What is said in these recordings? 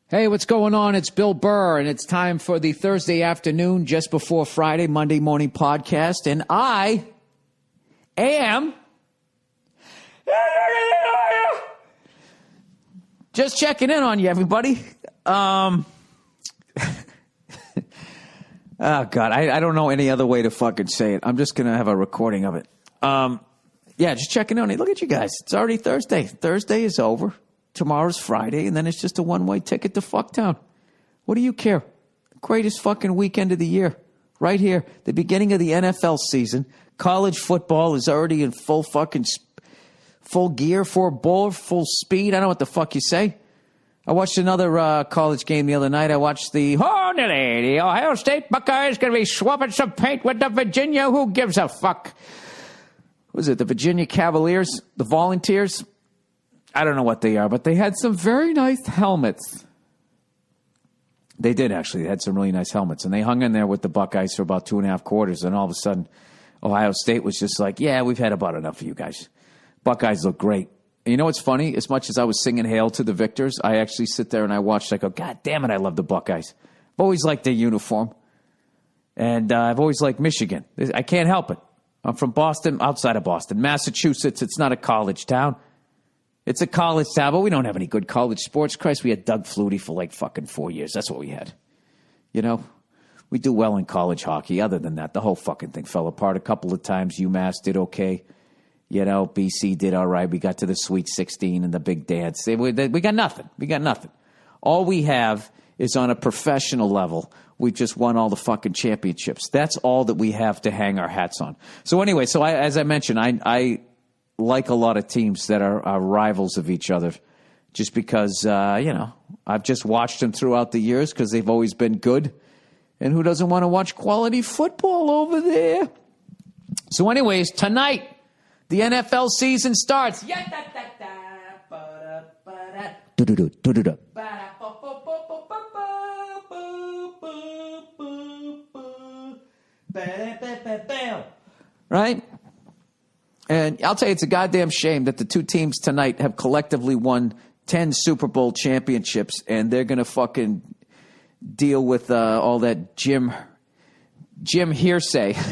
Hey, what's going on? It's Bill Burr, and it's time for the Thursday afternoon, just before Friday, Monday morning podcast. And I am just checking in on you, everybody. Oh, God, I don't know any other way to fucking say it. I'm just going to have a recording of it. Yeah, just checking in on you. Look at you guys. It's already Thursday. Thursday is over. Tomorrow's Friday, and then it's just a one-way ticket to Fucktown. What do you care? Greatest fucking weekend of the year. Right here. The beginning of the NFL season. College football is already in full gear, full speed. I don't know what the fuck you say. I watched another college game the other night. I watched the Ohio State Buckeyes going to be swapping some paint with the Virginia. Who gives a fuck? Was it the Virginia Cavaliers? The Volunteers? I don't know what they are, but they had some very nice helmets. They did, actually. They had some really nice helmets. And they hung in there with the Buckeyes for about 2.5 quarters. And all of a sudden, Ohio State was just like, yeah, we've had about enough of you guys. Buckeyes look great. And you know what's funny? As much as I was singing Hail to the Victors, I actually sit there and I watched. I go, God damn it, I love the Buckeyes. I've always liked their uniform. And I've always liked Michigan. I can't help it. I'm from Boston, outside of Boston. Massachusetts, it's not a college town. It's a college town, but we don't have any good college sports. Christ, we had Doug Flutie for like fucking 4 years. That's what we had. You know, we do well in college hockey. Other than that, the whole fucking thing fell apart a couple of times. UMass did okay. You know, BC did all right. We got to the Sweet 16 and the big dance. We got nothing. We got nothing. All we have is on a professional level. We just won all the fucking championships. That's all that we have to hang our hats on. So anyway, as I mentioned, I like a lot of teams that are rivals of each other just because, I've just watched them throughout the years because they've always been good. And who doesn't want to watch quality football over there? So anyways, tonight, the NFL season starts. Right? And I'll tell you, it's a goddamn shame that the two teams tonight have collectively won 10 Super Bowl championships, and they're going to fucking deal with all that Jim hearsay. How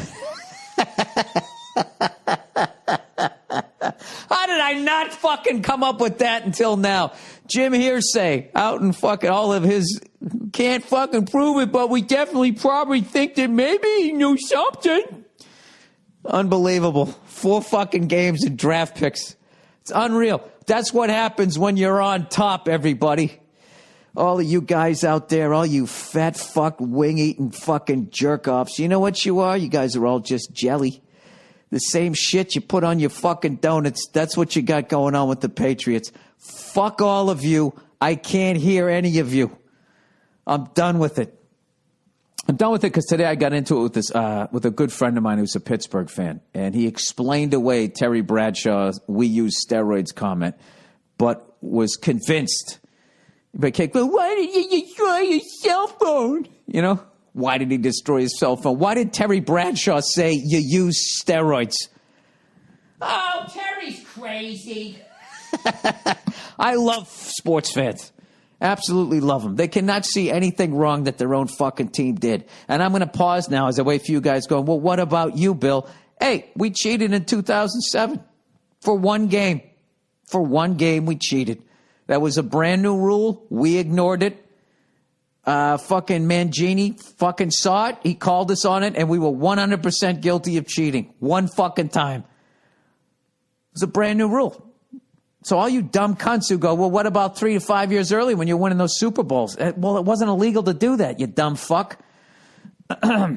did I not fucking come up with that until now? Jim hearsay out in fucking all of his, can't fucking prove it, but we definitely probably think that maybe he knew something. Unbelievable. 4 fucking games and draft picks. It's unreal. That's what happens when you're on top, everybody. All of you guys out there, all you fat fuck wing-eating fucking jerk-offs, you know what you are? You guys are all just jelly. The same shit you put on your fucking donuts. That's what you got going on with the Patriots. Fuck all of you. I can't hear any of you. I'm done with it. I'm done with it because today I got into it with a good friend of mine who's a Pittsburgh fan, and he explained away Terry Bradshaw's "we use steroids" comment, but was convinced. But why did you destroy your cell phone? You know, why did he destroy his cell phone? Why did Terry Bradshaw say you use steroids? Oh, Terry's crazy. I love sports fans. Absolutely love them. They cannot see anything wrong that their own fucking team did. And I'm going to pause now as I wait for you guys going, well, what about you, Bill? Hey, we cheated in 2007 for one game. For one game, we cheated. That was a brand new rule. We ignored it. Fucking Mangini fucking saw it. He called us on it, and we were 100% guilty of cheating. One fucking time. It was a brand new rule. So all you dumb cunts who go, well, what about 3 to 5 years early when you're winning those Super Bowls? Well, it wasn't illegal to do that, you dumb fuck. By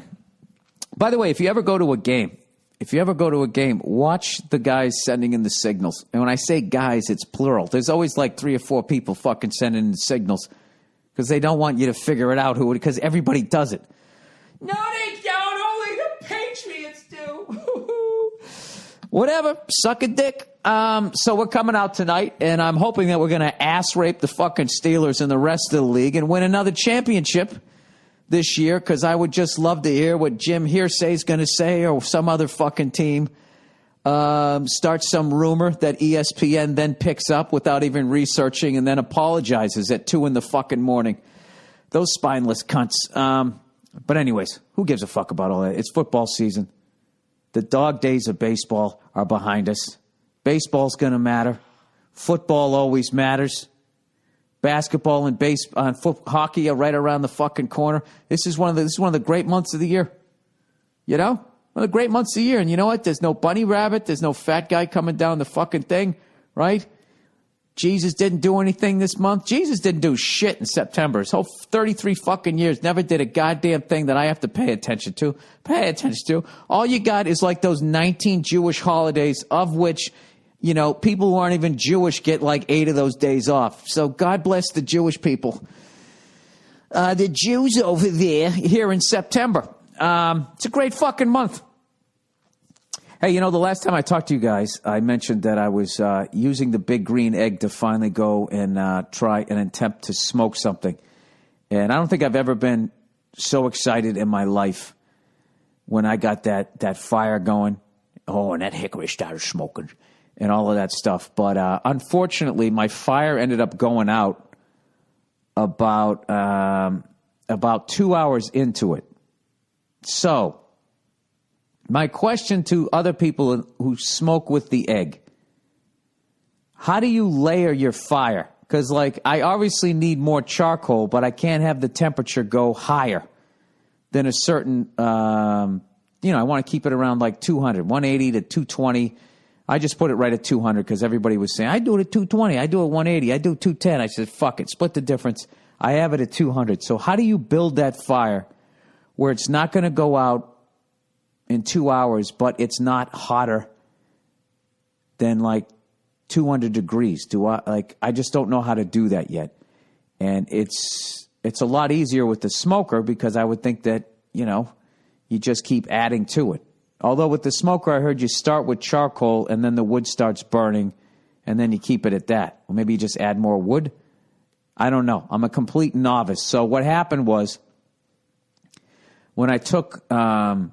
the way, if you ever go to a game, watch the guys sending in the signals. And when I say guys, it's plural. There's always like 3 or 4 people fucking sending in the signals because they don't want you to figure it out because everybody does it. No, they don't. Only the Patriots do. Whatever. Suck a dick. So we're coming out tonight, and I'm hoping that we're going to ass rape the fucking Steelers and the rest of the league and win another championship this year, because I would just love to hear what Jim Hearsay's going to say or some other fucking team. starts some rumor that ESPN then picks up without even researching and then apologizes at 2 in the fucking morning. Those spineless cunts. But anyways, who gives a fuck about all that? It's football season. The dog days of baseball are behind us. Baseball's going to matter. Football always matters. Basketball and hockey are right around the fucking corner. This is one of the great months of the year. You know? One of the great months of the year. And you know what? There's no bunny rabbit. There's no fat guy coming down the fucking thing, right? Jesus didn't do anything this month. Jesus didn't do shit in September. His whole 33 fucking years never did a goddamn thing that I have to pay attention to. All you got is like those 19 Jewish holidays, of which, you know, people who aren't even Jewish get like 8 of those days off. So God bless the Jewish people. The Jews over there here in September. It's a great fucking month. Hey, you know, the last time I talked to you guys, I mentioned that I was using the big green egg to finally go and try and attempt to smoke something. And I don't think I've ever been so excited in my life when I got that fire going. Oh, and that hickory started smoking and all of that stuff. But unfortunately, my fire ended up going out about 2 hours into it. So my question to other people who smoke with the egg, how do you layer your fire? Because, like, I obviously need more charcoal, but I can't have the temperature go higher than a certain, I want to keep it around like 200, 180 to 220. I just put it right at 200 because everybody was saying, I do it at 220, I do it 180, I do 210. I said, fuck it, split the difference. I have it at 200. So how do you build that fire where it's not going to go out in 2 hours, but it's not hotter than like 200 degrees? I just don't know how to do that yet. And it's a lot easier with the smoker because I would think that, you just keep adding to it. Although with the smoker, I heard you start with charcoal and then the wood starts burning and then you keep it at that. Or maybe you just add more wood. I don't know. I'm a complete novice. So what happened was when I took, when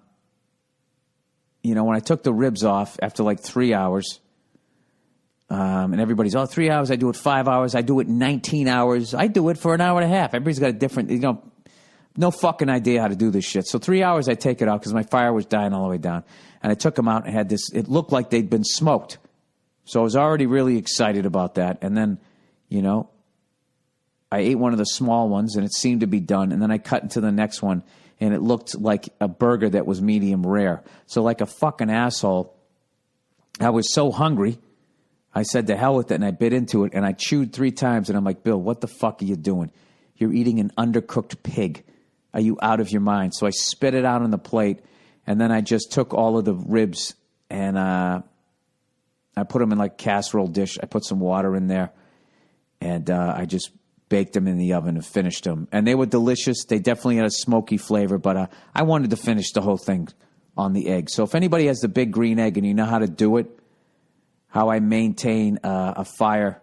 I took the ribs off after like 3 hours, and everybody's, 3 hours, I do it 5 hours, I do it 19 hours, I do it for an hour and a half. Everybody's got a different, no fucking idea how to do this shit. So 3 hours I take it out because my fire was dying all the way down. And I took them out and had this, it looked like they'd been smoked. So I was already really excited about that. And then, I ate one of the small ones and it seemed to be done. And then I cut into the next one and it looked like a burger that was medium rare. So like a fucking asshole, I was so hungry, I said to hell with it and I bit into it and I chewed 3 times and I'm like, Bill, what the fuck are you doing? You're eating an undercooked pig. Are you out of your mind? So I spit it out on the plate and then I just took all of the ribs and I put them in like a casserole dish. I put some water in there and I just baked them in the oven and finished them. And they were delicious. They definitely had a smoky flavor, but I wanted to finish the whole thing on the egg. So if anybody has the big green egg and you know how to do it, how I maintain a fire,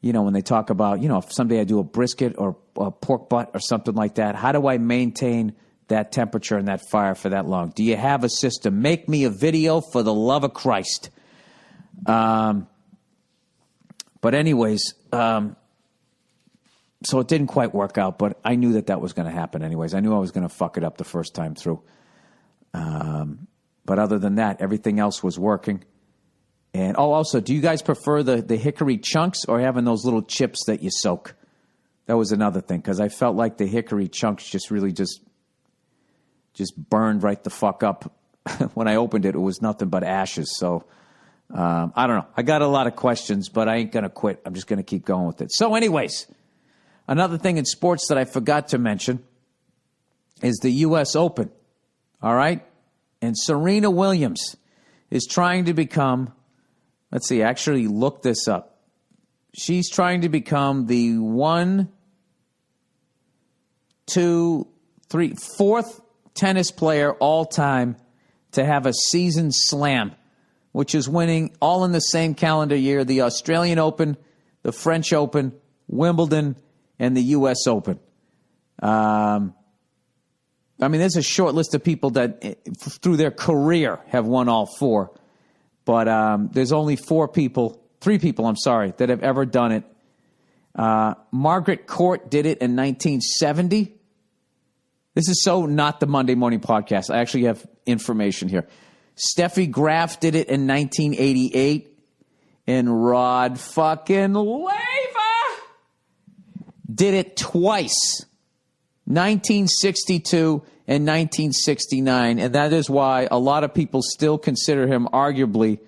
when they talk about, if someday I do a brisket or a pork butt or something like that, how do I maintain that temperature and that fire for that long? Do you have a system? Make me a video for the love of Christ. But anyways, so it didn't quite work out, but I knew that was going to happen anyways. I knew I was going to fuck it up the first time through. But other than that, everything else was working. And also, do you guys prefer the hickory chunks or having those little chips that you soak? That was another thing, because I felt like the hickory chunks just really just burned right the fuck up. When I opened it, it was nothing but ashes. So, I don't know. I got a lot of questions, but I ain't going to quit. I'm just going to keep going with it. So anyways, another thing in sports that I forgot to mention is the U.S. Open. All right? And Serena Williams is trying to become, let's see, actually look this up. She's trying to become the 4th tennis player all time to have a season slam, which is winning all in the same calendar year, the Australian Open, the French Open, Wimbledon, and the U.S. Open. There's a short list of people that through their career have won all 4. But there's only three people, that have ever done it. Margaret Court did it in 1970. This is so not the Monday Morning Podcast. I actually have information here. Steffi Graf did it in 1988. And Rod fucking Laver did it twice. 1962 and 1969. And that is why a lot of people still consider him arguably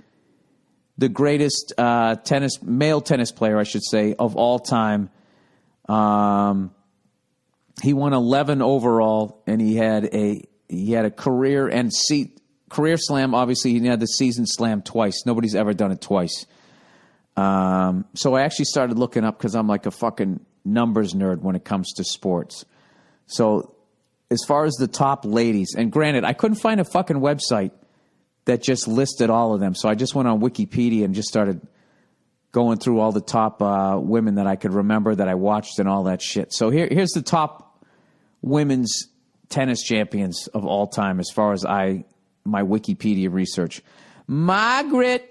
the greatest male tennis player, I should say, of all time. He won 11 overall, and he had a career slam. Obviously, he had the season slam twice. Nobody's ever done it twice. So I actually started looking up because I'm like a fucking numbers nerd when it comes to sports. So as far as the top ladies, and granted, I couldn't find a fucking website that just listed all of them. So I just went on Wikipedia and just started going through all the top women that I could remember that I watched and all that shit. So here's the top women's tennis champions of all time as far as my Wikipedia research. Margaret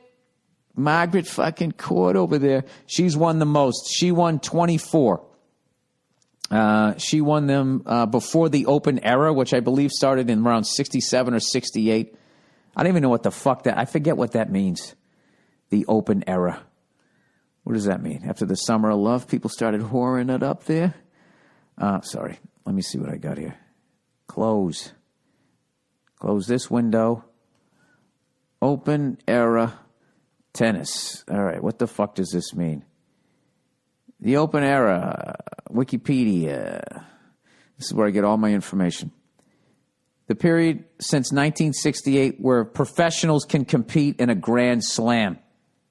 fucking Court over there. She's won the most. She won 24. She won them before the Open era, which I believe started in around 67 or 68. I don't even know what the fuck I forget what that means. The Open era. What does that mean? After the Summer of Love, people started whoring it up there? Sorry. Let me see what I got here. Close this window. Open era tennis. All right, what the fuck does this mean? The Open era, Wikipedia. This is where I get all my information. The period since 1968 where professionals can compete in a Grand Slam,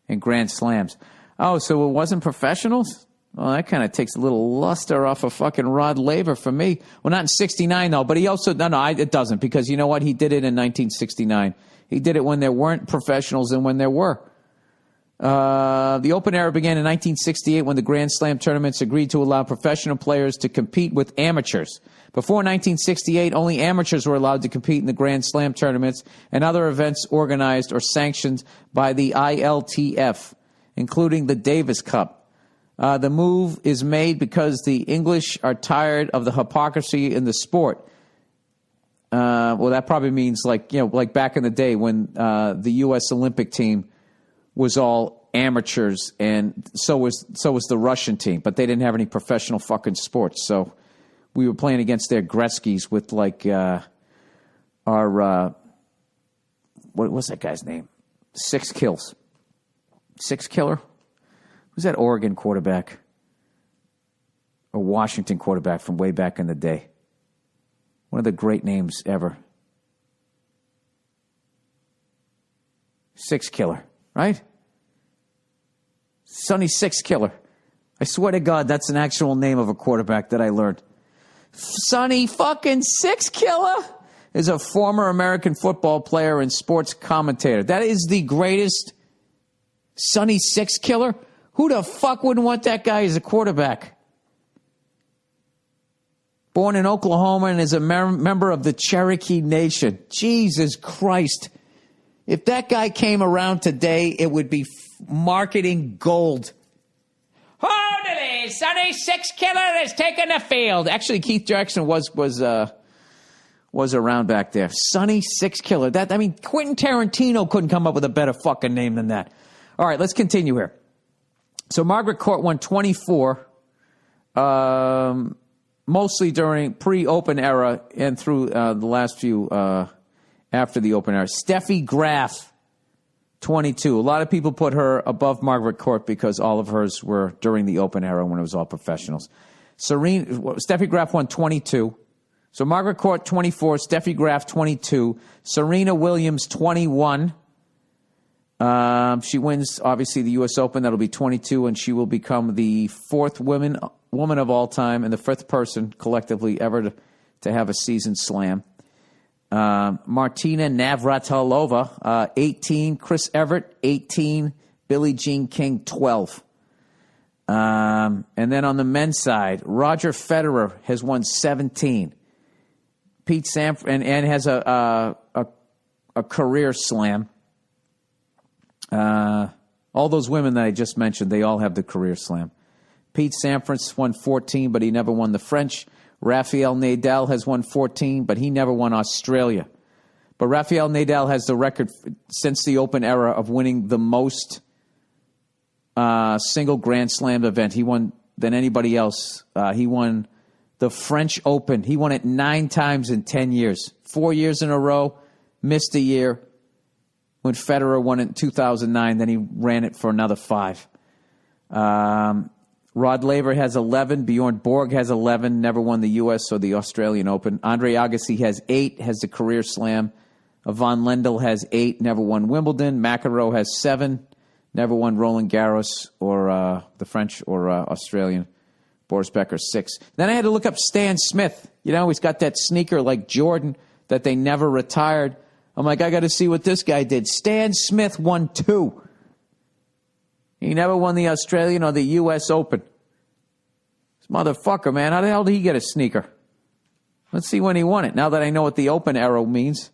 in Grand Slams. Oh, so it wasn't professionals? Well, that kind of takes a little luster off of fucking Rod Laver for me. Well, not in 69, though, but he also, it doesn't, because you know what? He did it in 1969. He did it when there weren't professionals and when there were. The Open era began in 1968 when the Grand Slam tournaments agreed to allow professional players to compete with amateurs. Before 1968, only amateurs were allowed to compete in the Grand Slam tournaments and other events organized or sanctioned by the ILTF, including the Davis Cup. The move is made because the English are tired of the hypocrisy in the sport. Well, that probably means like back in the day when the U.S. Olympic team was all amateurs, and so was the Russian team, but they didn't have any professional fucking sports. So we were playing against their Gretzky's with like our what was that guy's name? Six Killer. Who's that Oregon quarterback or Washington quarterback from way back in the day? One of the great names ever. Six Killer, right? Sonny Six Killer. I swear to God, that's an actual name of a quarterback that I learned. Sonny fucking Six Killer is a former American football player and sports commentator. That is the greatest. Sonny Six Killer? Who the fuck wouldn't want that guy as a quarterback? Born in Oklahoma and is a member of the Cherokee Nation. Jesus Christ. If that guy came around today, it would be marketing gold. Holy, Sonny Six Killer is taking the field. Actually, Keith Jackson was around back there. Sonny Six Killer. Quentin Tarantino couldn't come up with a better fucking name than that. All right, let's continue here. So Margaret Court won 24, mostly during pre-Open era and through the last few after the Open era. Steffi Graf, 22. A lot of people put her above Margaret Court because all of hers were during the Open era when it was all professionals. Steffi Graf won 22. So Margaret Court, 24. Steffi Graf, 22. Serena Williams, 21. She wins, obviously, the U.S. Open. That'll be 22, and she will become the fourth woman of all time and the fifth person collectively ever to have a season slam. Martina Navratilova, 18. Chris Evert, 18. Billie Jean King, 12. And then on the men's side, Roger Federer has won 17. Pete Sampras and has a career slam. All those women that I just mentioned, they all have the career slam. Pete Sampras won 14, but he never won the French. Rafael Nadal has won 14, but he never won Australia. But Rafael Nadal has the record since the Open era of winning the most single Grand Slam event he won than anybody else. He won the French Open. He won it 9 times in 10 years. 4 years in a row, missed a year when Federer won it in 2009. Then he ran it for another 5. Rod Laver has 11. Bjorn Borg has 11. Never won the U.S. or the Australian Open. Andre Agassi has 8. Has the career slam. Yvonne Lendl has 8. Never won Wimbledon. McEnroe has 7. Never won Roland Garros or the French or Australian. Boris Becker 6. Then I had to look up Stan Smith. You know, he's got that sneaker like Jordan that they never retired. I'm like, I got to see what this guy did. Stan Smith won 2. He never won the Australian or the U.S. Open. This motherfucker, man, how the hell did he get a sneaker? Let's see when he won it, now that I know what the Open arrow means.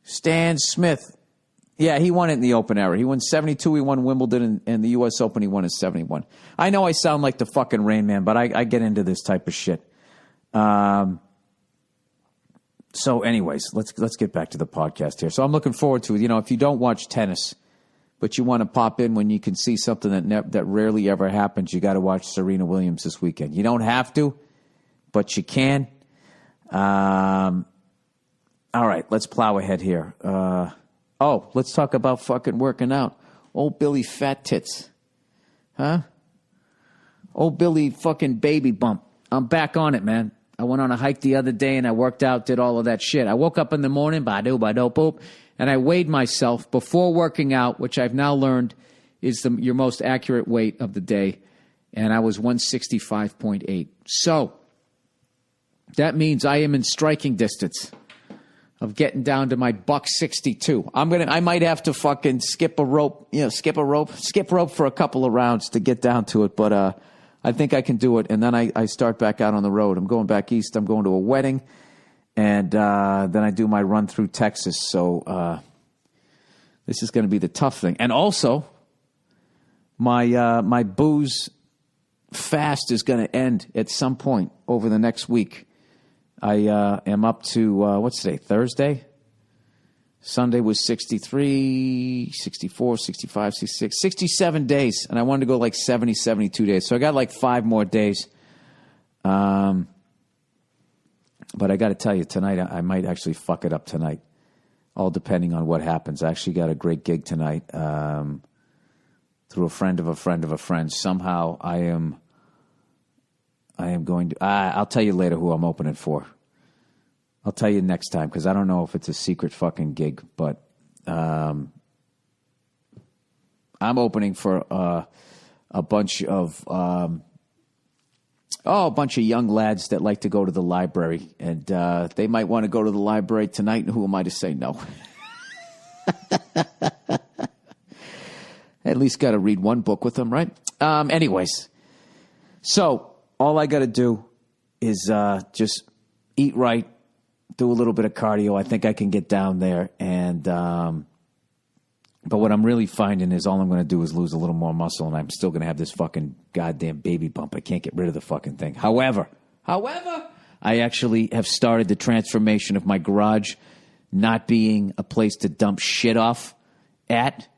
Stan Smith. Yeah, he won it in the Open era. He won 72, he won Wimbledon, and the U.S. Open he won in 71. I know I sound like the fucking Rain Man, but I get into this type of shit. So anyways, let's get back to the podcast here. So I'm looking forward to it. You know, if you don't watch tennis, but you want to pop in when you can see something that rarely ever happens, you got to watch Serena Williams this weekend. You don't have to, but you can. All right, let's plow ahead here. Let's talk about fucking working out. Old Billy Fat Tits. Huh? Old Billy fucking baby bump. I'm back on it, man. I went on a hike the other day and I worked out, did all of that shit. I woke up in the morning, ba-do-ba-do-boop, and I weighed myself before working out, which I've now learned is your most accurate weight of the day, and I was 165.8. So that means I am in striking distance of getting down to my $162. I might have to fucking skip rope for a couple of rounds to get down to it, but I think I can do it, and then I start back out on the road. I'm going back east. I'm going to a wedding, and then I do my run through Texas. So this is going to be the tough thing. And also, my booze fast is going to end at some point over the next week. I am up to, what's today, Thursday? Sunday was 63, 64, 65, 66, 67 days. And I wanted to go like 70, 72 days. So I got like 5 more days. But I got to tell you, tonight, I might actually fuck it up tonight. All depending on what happens. I actually got a great gig tonight through a friend of a friend of a friend. Somehow I am going to, I'll tell you later who I'm opening for. I'll tell you next time because I don't know if it's a secret fucking gig, but I'm opening for a bunch of young lads that like to go to the library, and they might want to go to the library tonight, and who am I to say no? At least got to read one book with them, right? Anyways, so all I got to do is just eat right, do a little bit of cardio. I think I can get down there. And but what I'm really finding is all I'm going to do is lose a little more muscle, and I'm still going to have this fucking goddamn baby bump. I can't get rid of the fucking thing. However, I actually have started the transformation of my garage not being a place to dump shit off at.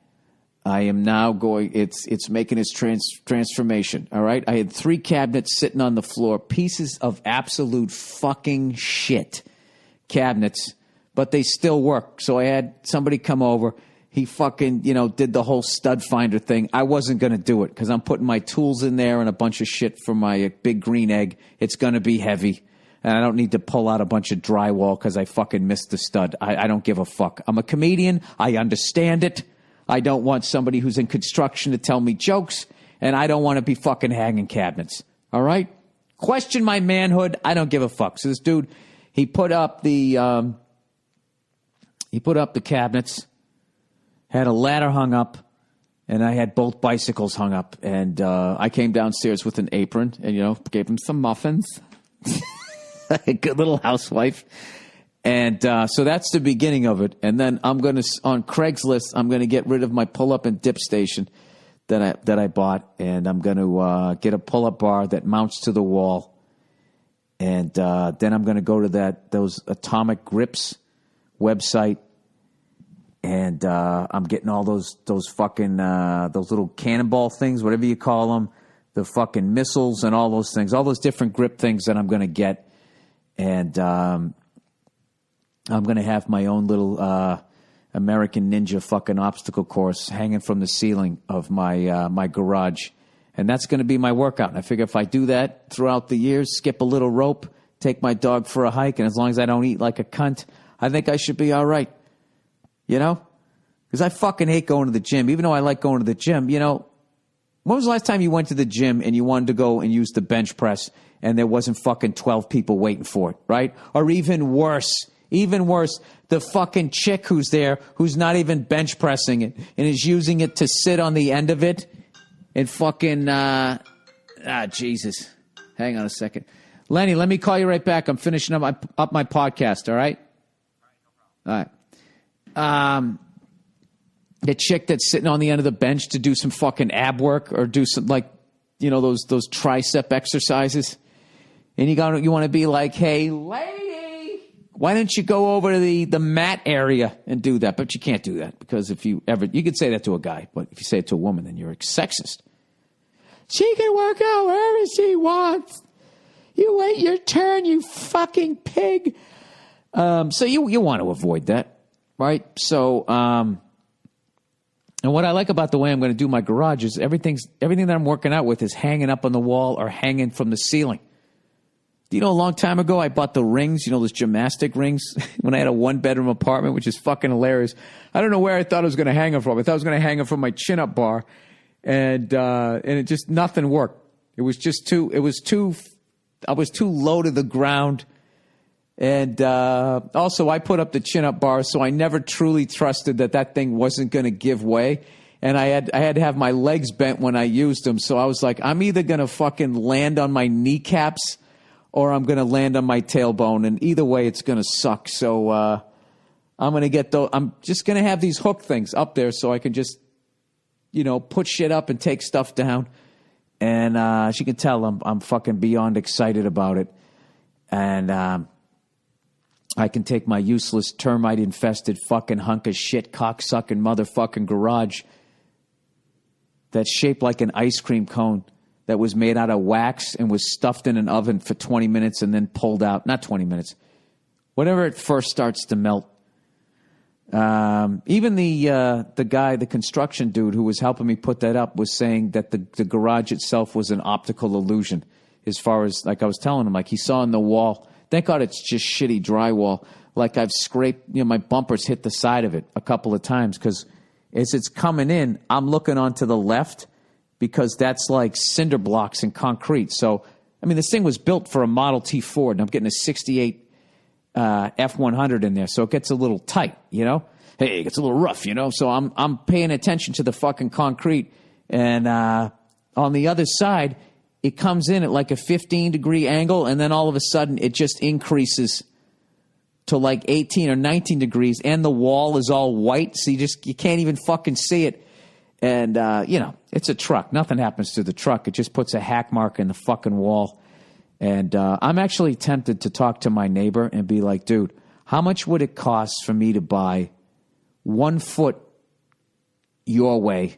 I am now going, it's making its transformation, all right? I had 3 cabinets sitting on the floor, pieces of absolute fucking shit cabinets, but they still work. So I had somebody come over. He fucking, did the whole stud finder thing. I wasn't going to do it because I'm putting my tools in there and a bunch of shit for my big green egg. It's going to be heavy, and I don't need to pull out a bunch of drywall because I fucking missed the stud. I don't give a fuck. I'm a comedian. I understand it. I don't want somebody who's in construction to tell me jokes, and I don't want to be fucking hanging cabinets. All right? Question my manhood. I don't give a fuck. So this dude, he put up the cabinets, had a ladder hung up, and I had both bicycles hung up. And I came downstairs with an apron and, gave him some muffins. A good little housewife. And so that's the beginning of it. And then I'm going to, on Craigslist, I'm going to get rid of my pull-up and dip station that I bought. And I'm going to get a pull-up bar that mounts to the wall. And then I'm going to go to those Atomic Grips website. And I'm getting all those fucking, those little cannonball things, whatever you call them, the fucking missiles and all those things, all those different grip things that I'm going to get. And I'm going to have my own little American Ninja fucking obstacle course hanging from the ceiling of my garage. And that's going to be my workout. And I figure if I do that throughout the years, skip a little rope, take my dog for a hike, and as long as I don't eat like a cunt, I think I should be all right. You know? Because I fucking hate going to the gym. Even though I like going to the gym, you know, when was the last time you went to the gym and you wanted to go and use the bench press and there wasn't fucking 12 people waiting for it, right? Or even worse, the fucking chick who's there who's not even bench pressing it and is using it to sit on the end of it and fucking, Jesus. Hang on a second. Lenny, let me call you right back. I'm finishing up my podcast, all right? All right. The chick that's sitting on the end of the bench to do some fucking ab work or do some, like, you know, those tricep exercises. And you want to be like, hey, lady, why don't you go over to the mat area and do that? But you can't do that because you could say that to a guy, but if you say it to a woman, then you're a sexist. She can work out wherever she wants. You wait your turn, you fucking pig. So you want to avoid that, right? So, and what I like about the way I'm going to do my garage is everything that I'm working out with is hanging up on the wall or hanging from the ceiling. Do you know a long time ago I bought the rings, you know, those gymnastic rings when I had a one-bedroom apartment, which is fucking hilarious. I don't know where I thought I was going to hang them from. I thought I was going to hang them from my chin-up bar, and it just, nothing worked. I was too low to the ground. And also, I put up the chin-up bar, so I never truly trusted that thing wasn't going to give way. And I had to have my legs bent when I used them. So I was like, I'm either going to fucking land on my kneecaps or I'm going to land on my tailbone. And either way, it's going to suck. So I'm going to get those. I'm just going to have these hook things up there so I can just, you know, put shit up and take stuff down. And as you can tell, I'm fucking beyond excited about it. And I can take my useless, termite-infested fucking hunk of shit, cock-sucking motherfucking garage that's shaped like an ice cream cone that was made out of wax and was stuffed in an oven for 20 minutes and then pulled out. Not 20 minutes. Whenever it first starts to melt. Even the guy, the construction dude who was helping me put that up was saying that the garage itself was an optical illusion. As far as, like I was telling him, like he saw in the wall. Thank God it's just shitty drywall. Like I've scraped, you know, my bumpers hit the side of it a couple of times because as it's coming in, I'm looking onto the left because that's like cinder blocks and concrete. So, I mean, this thing was built for a Model T Ford, and I'm getting a 68 F100 in there, so it gets a little tight, you know? Hey, it gets a little rough, you know? So I'm paying attention to the fucking concrete, and on the other side, it comes in at like a 15-degree angle, and then all of a sudden it just increases to like 18 or 19 degrees, and the wall is all white, so you can't even fucking see it. And, you know, it's a truck. Nothing happens to the truck. It just puts a hack mark in the fucking wall. And I'm actually tempted to talk to my neighbor and be like, dude, how much would it cost for me to buy 1 foot your way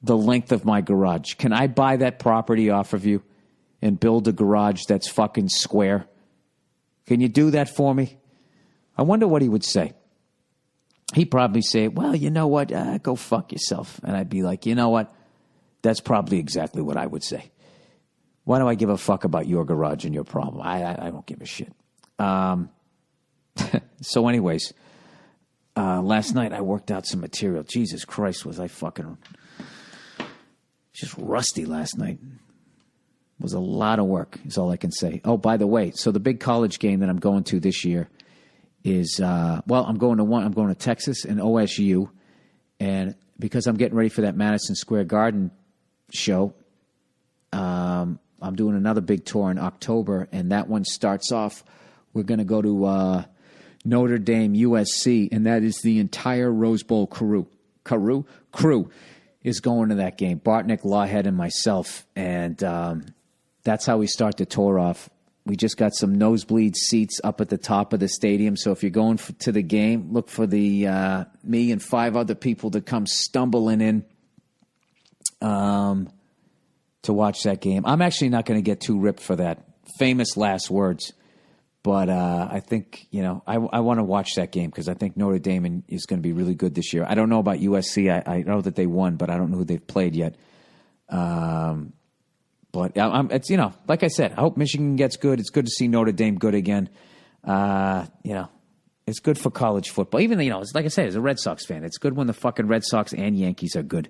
the length of my garage? Can I buy that property off of you and build a garage that's fucking square? Can you do that for me? I wonder what he would say. He'd probably say, well, you know what? Go fuck yourself. And I'd be like, you know what? That's probably exactly what I would say. Why do I give a fuck about your garage and your problem? I don't give a shit. So anyways, last night I worked out some material. Jesus Christ, was I fucking just rusty last night. It was a lot of work, is all I can say. Oh, by the way, so the big college game that I'm going to this year is, I'm going to Texas and OSU. And because I'm getting ready for that Madison Square Garden show, I'm doing another big tour in October, and that one starts off, we're going to go to Notre Dame, USC, and that is the entire Rose Bowl crew is going to that game. Bartnick, Lawhead, and myself. And that's how we start the tour off. We just got some nosebleed seats up at the top of the stadium. So if you're going to the game, look for the me and 5 other people to come stumbling in to watch that game. I'm actually not going to get too ripped for that. Famous last words. But I think, I want to watch that game because I think Notre Dame is going to be really good this year. I don't know about USC. I know that they won, but I don't know who they've played yet. But it's like I said, I hope Michigan gets good. It's good to see Notre Dame good again. It's good for college football. Even it's like I said, as a Red Sox fan, it's good when the fucking Red Sox and Yankees are good.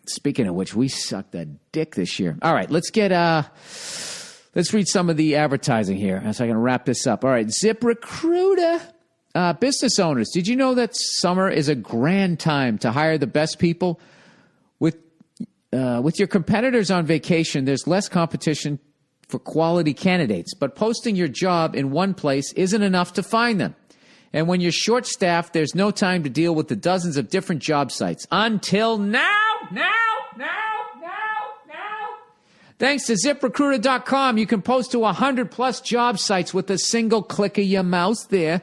Speaking of which, we sucked a dick this year. All right, let's read some of the advertising here so I can wrap this up. All right, ZipRecruiter. Business owners, did you know that summer is a grand time to hire the best people? With your competitors on vacation, there's less competition for quality candidates. But posting your job in one place isn't enough to find them. And when you're short-staffed, there's no time to deal with the dozens of different job sites. Until now. Thanks to ZipRecruiter.com, you can post to 100-plus job sites with a single click of your mouse there.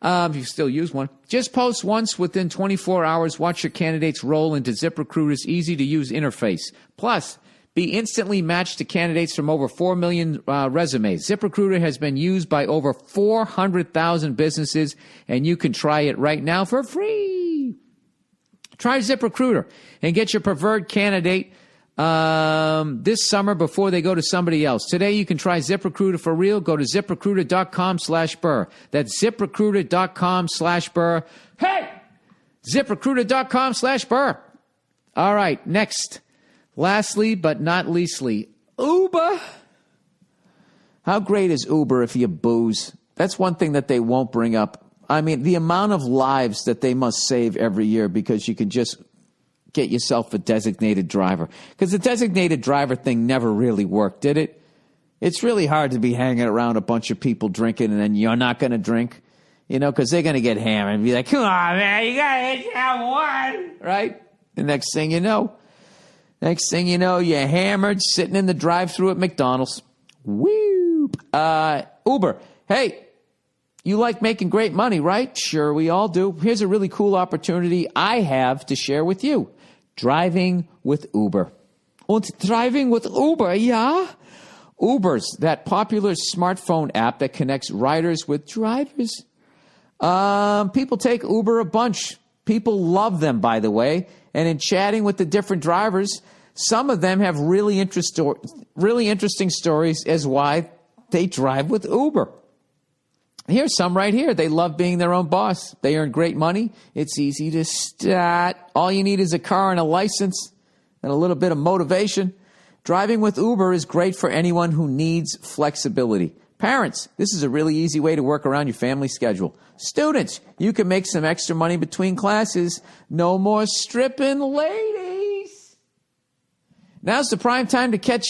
If you still use one. Just post once within 24 hours. Watch your candidates roll into ZipRecruiter's easy-to-use interface. Plus, be instantly matched to candidates from over 4 million resumes. ZipRecruiter has been used by over 400,000 businesses, and you can try it right now for free. Try ZipRecruiter and get your preferred candidate this summer before they go to somebody else. Today, you can try ZipRecruiter for real. Go to ZipRecruiter.com/Burr. That's ZipRecruiter.com/Burr. Hey! ZipRecruiter.com/Burr. All right, next. Lastly, but not leastly, Uber. How great is Uber if you booze? That's one thing that they won't bring up. I mean, the amount of lives that they must save every year because you can just get yourself a designated driver. Because the designated driver thing never really worked, did it? It's really hard to be hanging around a bunch of people drinking and then you're not going to drink, because they're going to get hammered and be like, come on, man, you got to have one, right? The next thing you know, you're hammered sitting in the drive-thru at McDonald's. Woo! Uber, hey, you like making great money, right? Sure, we all do. Here's a really cool opportunity I have to share with you. Driving with Uber. Und driving with Uber, yeah? Uber's that popular smartphone app that connects riders with drivers. People take Uber a bunch. People love them, by the way. And in chatting with the different drivers, some of them have really interesting stories as why they drive with Uber. Here's some right here. They love being their own boss. They earn great money. It's easy to start. All you need is a car and a license and a little bit of motivation. Driving with Uber is great for anyone who needs flexibility. Parents, this is a really easy way to work around your family schedule. Students, you can make some extra money between classes. No more stripping ladies. Now's the prime time to cash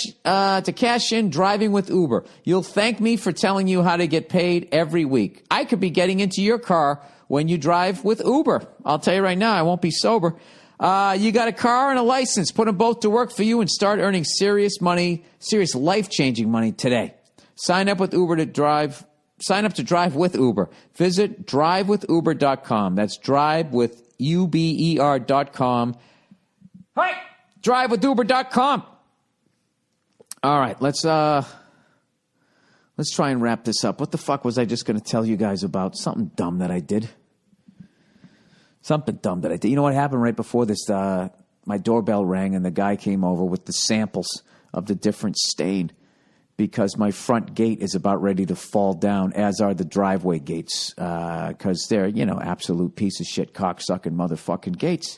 in driving with Uber. You'll thank me for telling you how to get paid every week. I could be getting into your car when you drive with Uber. I'll tell you right now, I won't be sober. You got a car and a license. Put them both to work for you and start earning serious money, serious life-changing money today. Sign up to drive with Uber. Visit drivewithuber.com. That's drivewithuber.com. Hey! drivewithuber.com. All right, let's try and wrap this up. What the fuck was I just going to tell you guys about? Something dumb that I did. You know what happened right before this? My doorbell rang and the guy came over with the samples of the different stain because my front gate is about ready to fall down, as are the driveway gates, because they're, absolute piece of shit, cocksucking motherfucking gates.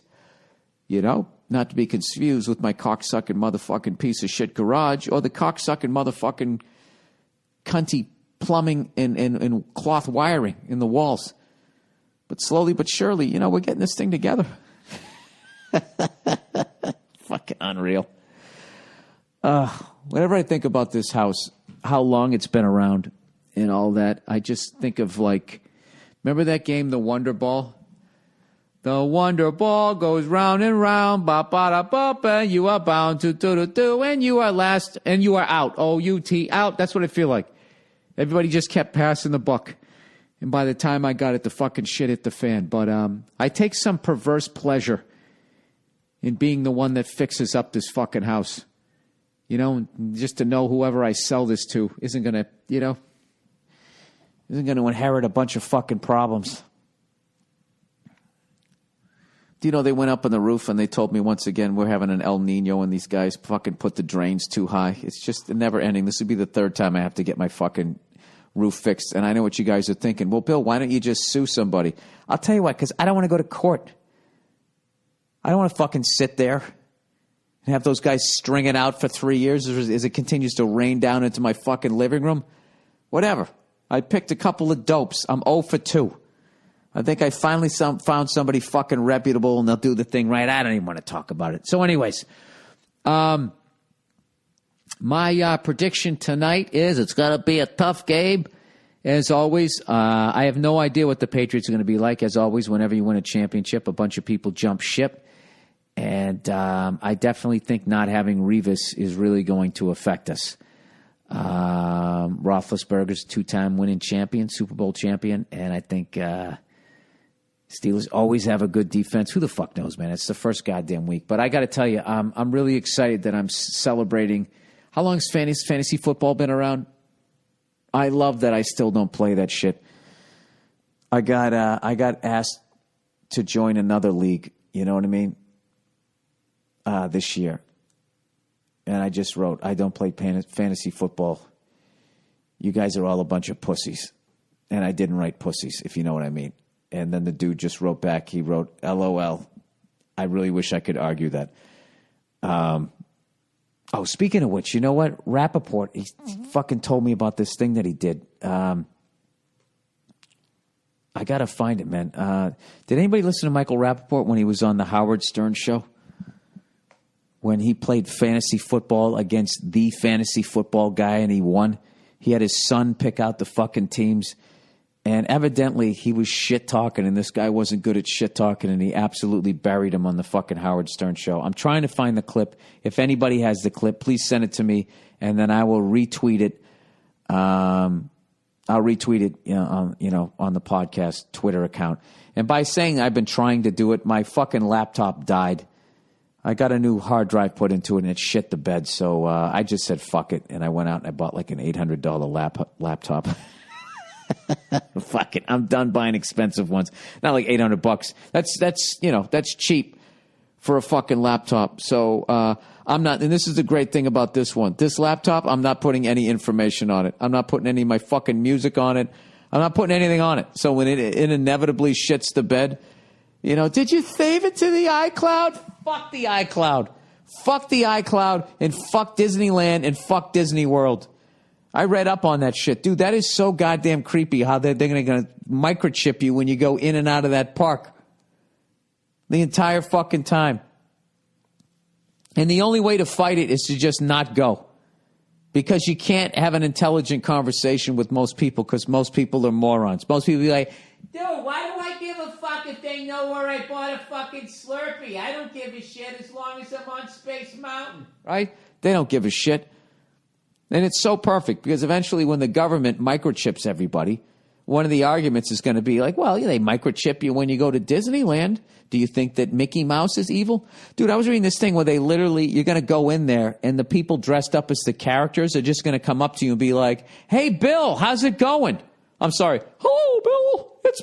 Not to be confused with my cocksucking motherfucking piece of shit garage or the cocksucking motherfucking cunty plumbing and cloth wiring in the walls. But slowly but surely, we're getting this thing together. Fucking unreal. Whenever I think about this house, how long it's been around, and all that, I just think of like, remember that game, The Wonder Ball? The Wonder Ball goes round and round, ba ba da ba ba. You are bound to do do do, and you are last, and you are out. O-U-T, out. That's what I feel like. Everybody just kept passing the buck, and by the time I got it, the fucking shit hit the fan. But I take some perverse pleasure in being the one that fixes up this fucking house. You know, just to know whoever I sell this to isn't gonna inherit a bunch of fucking problems. Do you know they went up on the roof and they told me once again we're having an El Nino and these guys fucking put the drains too high? It's just never ending. This would be the third time I have to get my fucking roof fixed. And I know what you guys are thinking. Well, Bill, why don't you just sue somebody? I'll tell you what, because I don't want to go to court. I don't want to fucking sit there and have those guys string it out for 3 years as it continues to rain down into my fucking living room. Whatever. I picked a couple of dopes. I'm 0 for 2. I think I finally found somebody fucking reputable, and they'll do the thing right. I don't even want to talk about it. So anyways, my prediction tonight is it's going to be a tough game. As always, I have no idea what the Patriots are going to be like. As always, whenever you win a championship, a bunch of people jump ship. And I definitely think not having Revis is really going to affect us. Roethlisberger's a 2-time winning champion, Super Bowl champion, and I think Steelers always have a good defense. Who the fuck knows, man? It's the first goddamn week. But I got to tell you, I'm really excited that I'm celebrating. How long has fantasy football been around? I love that I still don't play that shit. I got asked to join another league, you know what I mean, this year. And I just wrote, I don't play fantasy football. You guys are all a bunch of pussies. And I didn't write pussies, if you know what I mean. And then the dude just wrote back. He wrote, LOL. I really wish I could argue that. Speaking of which, you know what? Rappaport, he fucking told me about this thing that he did. I got to find it, man. Did anybody listen to Michael Rappaport when he was on the Howard Stern show? When he played fantasy football against the fantasy football guy and he won? He had his son pick out the fucking teams. And evidently he was shit-talking, and this guy wasn't good at shit-talking, and he absolutely buried him on the fucking Howard Stern show. I'm trying to find the clip. If anybody has the clip, please send it to me, and then I will retweet it. I'll retweet it on the podcast Twitter account. And by saying I've been trying to do it, my fucking laptop died. I got a new hard drive put into it, and it shit the bed. So I just said, fuck it, and I went out and I bought like an $800 laptop. Fuck it. I'm done buying expensive ones. Not like $800. That's cheap for a fucking laptop. So I'm not, and this is the great thing about this one. This laptop, I'm not putting any information on it. I'm not putting any of my fucking music on it. I'm not putting anything on it. So when it inevitably shits the bed, did you save it to the iCloud? Fuck the iCloud. Fuck the iCloud and fuck Disneyland and fuck Disney World. I read up on that shit. Dude, that is so goddamn creepy how they're going to microchip you when you go in and out of that park. The entire fucking time. And the only way to fight it is to just not go. Because you can't have an intelligent conversation with most people because most people are morons. Most people be like, dude, why do I give a fuck if they know where I bought a fucking Slurpee? I don't give a shit as long as I'm on Space Mountain. Right? They don't give a shit. And it's so perfect because eventually when the government microchips everybody, one of the arguments is going to be like, well, they microchip you when you go to Disneyland. Do you think that Mickey Mouse is evil? Dude, I was reading this thing where you're going to go in there and the people dressed up as the characters are just going to come up to you and be like, hey, Bill, how's it going? I'm sorry. Hello, Bill. It's,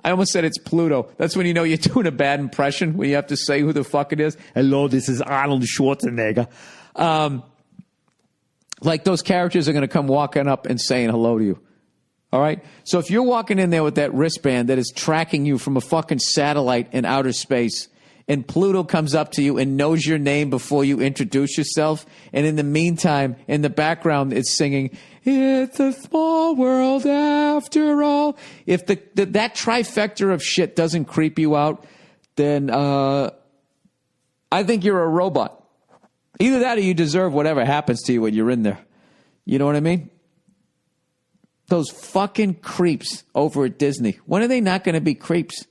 I almost said it's Pluto. That's when you're doing a bad impression when you have to say who the fuck it is. Hello, this is Arnold Schwarzenegger. Like those characters are going to come walking up and saying hello to you. All right? So if you're walking in there with that wristband that is tracking you from a fucking satellite in outer space and Pluto comes up to you and knows your name before you introduce yourself, and in the meantime, in the background, it's singing, it's a small world after all. If that trifecta of shit doesn't creep you out, then I think you're a robot. Either that or you deserve whatever happens to you when you're in there. You know what I mean? Those fucking creeps over at Disney. When are they not going to be creeps?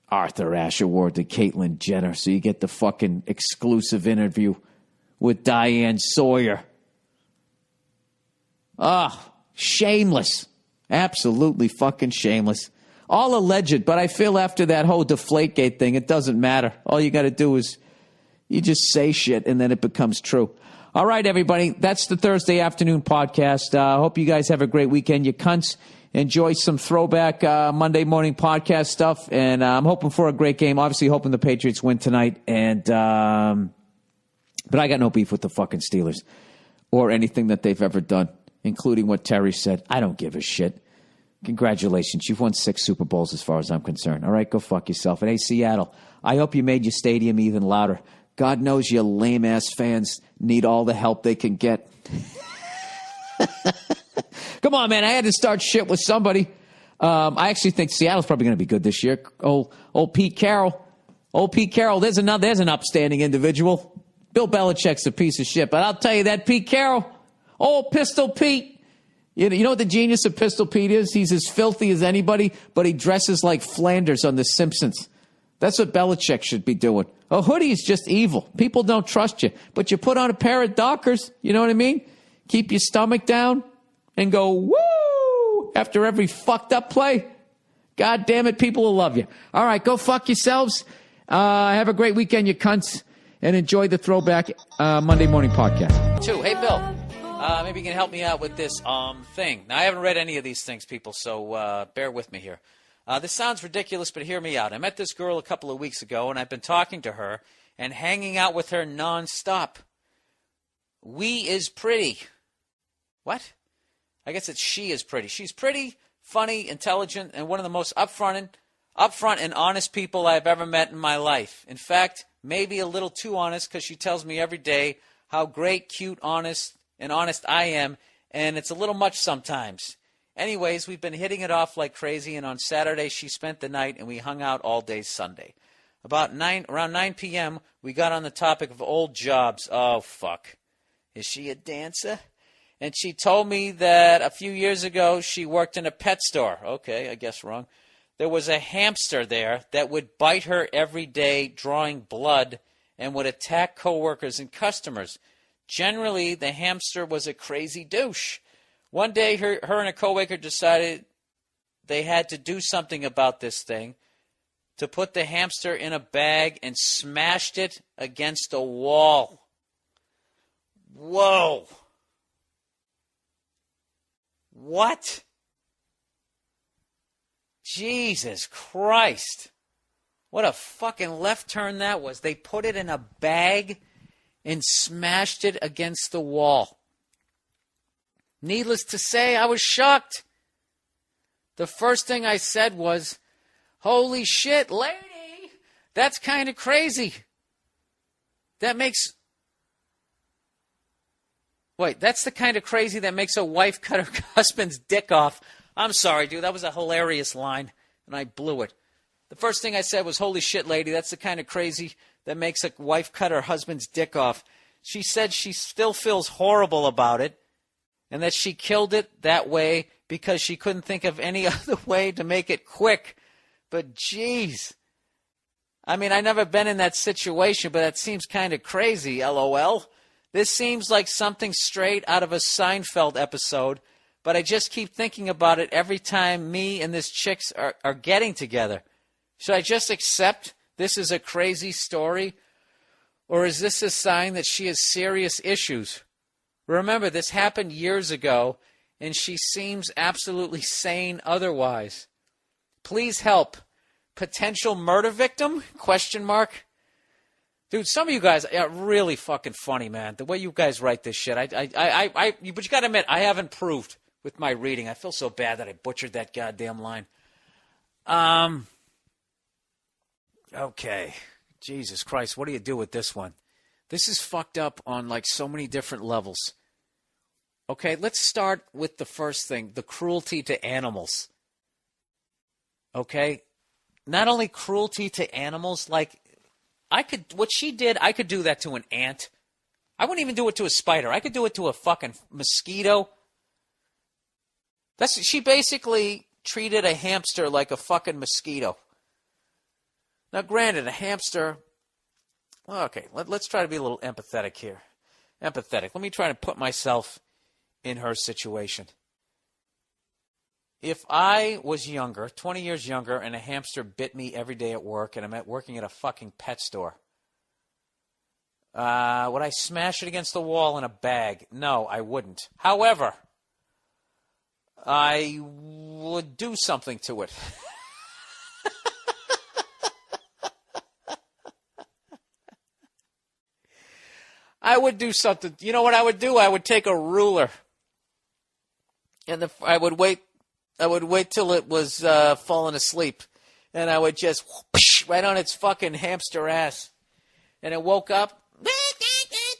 Arthur Ashe Award to Caitlyn Jenner, so you get the fucking exclusive interview with Diane Sawyer. Shameless. Absolutely fucking shameless. All alleged, but I feel after that whole Deflategate thing, it doesn't matter. All you got to do is you just say shit and then it becomes true. All right, everybody. That's the Thursday afternoon podcast. Hope you guys have a great weekend. You cunts. Enjoy some throwback Monday morning podcast stuff. And I'm hoping for a great game. Obviously hoping the Patriots win tonight. And but I got no beef with the fucking Steelers or anything that they've ever done, including what Terry said. I don't give a shit. Congratulations. You've won 6 Super Bowls as far as I'm concerned. All right, go fuck yourself. And hey, Seattle, I hope you made your stadium even louder. God knows your lame-ass fans need all the help they can get. Come on, man. I had to start shit with somebody. I actually think Seattle's probably going to be good this year. Old Pete Carroll. Old Pete Carroll. There's an upstanding individual. Bill Belichick's a piece of shit. But I'll tell you that Pete Carroll, old Pistol Pete. You know what the genius of Pistol Pete is? He's as filthy as anybody, but he dresses like Flanders on The Simpsons. That's what Belichick should be doing. A hoodie is just evil. People don't trust you. But you put on a pair of Dockers, you know what I mean? Keep your stomach down and go, woo, after every fucked up play. God damn it, people will love you. All right, go fuck yourselves. Have a great weekend, you cunts, and enjoy the throwback Monday morning podcast. Hey, Bill. Maybe you can help me out with this thing. Now, I haven't read any of these things, people, so bear with me here. This sounds ridiculous, but hear me out. I met this girl a couple of weeks ago, and I've been talking to her and hanging out with her nonstop. We is pretty. What? I guess it's she is pretty. She's pretty, funny, intelligent, and one of the most upfront and honest people I've ever met in my life. In fact, maybe a little too honest because she tells me every day how great, cute, honest I am, and it's a little much sometimes. Anyways, we've been hitting it off like crazy, and on Saturday she spent the night, and we hung out all day Sunday. Around 9 p.m., we got on the topic of old jobs. Oh, fuck. Is she a dancer? And she told me that a few years ago she worked in a pet store. Okay, I guess wrong. There was a hamster there that would bite her every day, drawing blood, and would attack coworkers and customers. Generally, the hamster was a crazy douche. One day, her and a coworker decided they had to do something about this thing, to put the hamster in a bag and smashed it against a wall. Whoa. What? Jesus Christ. What a fucking left turn that was. They put it in a bag and smashed it against the wall. Needless to say, I was shocked. The first thing I said was, holy shit, lady, that's kind of crazy. That's the kind of crazy that makes a wife cut her husband's dick off. I'm sorry, dude, that was a hilarious line, and I blew it. The first thing I said was, holy shit, lady, that's the kind of crazy that makes a wife cut her husband's dick off. She said she still feels horrible about it, and that she killed it that way because she couldn't think of any other way to make it quick. But geez. I mean, I've never been in that situation, but that seems kind of crazy, LOL. This seems like something straight out of a Seinfeld episode, but I just keep thinking about it every time me and this chick are getting together. Should I just accept this is a crazy story? Or is this a sign that she has serious issues? Remember, this happened years ago, and she seems absolutely sane otherwise. Please help. Potential murder victim? Question mark. Dude, some of you guys are really fucking funny, man. The way you guys write this shit. But you got to admit, I have improved with my reading. I feel so bad that I butchered that goddamn line. Okay. Jesus Christ, what do you do with this one? This is fucked up on like so many different levels. Okay, let's start with the first thing, the cruelty to animals. Okay? Not only cruelty to animals, like what she did, I could do that to an ant. I wouldn't even do it to a spider. I could do it to a fucking mosquito. She basically treated a hamster like a fucking mosquito. Now, granted, a hamster... Well, okay, let's try to be a little empathetic here. Empathetic. Let me try to put myself in her situation. If I was younger, 20 years younger, and a hamster bit me every day at work, and I'm working at a fucking pet store, would I smash it against the wall in a bag? No, I wouldn't. However, I would do something to it. I would do something. You know what I would do? I would take a ruler, and I would wait till it was falling asleep, and I would just whoosh, right on its fucking hamster ass. And it woke up,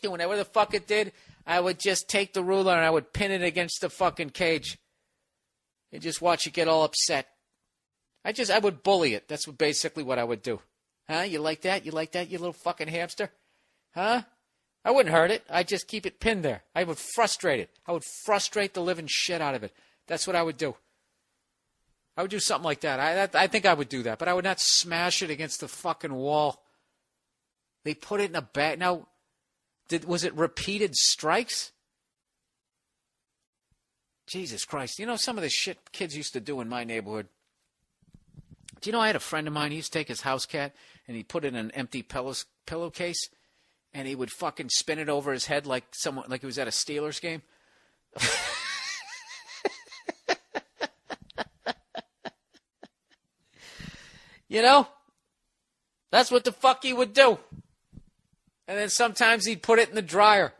doing whatever the fuck it did. I would just take the ruler and I would pin it against the fucking cage, and just watch it get all upset. I would bully it. That's basically what I would do. Huh? You like that? You like that, you little fucking hamster? Huh? I wouldn't hurt it. I'd just keep it pinned there. I would frustrate it. I would frustrate the living shit out of it. That's what I would do. I would do something like that. I think I would do that, but I would not smash it against the fucking wall. They put it in a bag. Now, was it repeated strikes? Jesus Christ. You know some of the shit kids used to do in my neighborhood? Do you know I had a friend of mine, he used to take his house cat and he'd put it in an empty pillowcase and he would fucking spin it over his head like he was at a Steelers game? You know? That's what the fuck he would do. And then sometimes he'd put it in the dryer.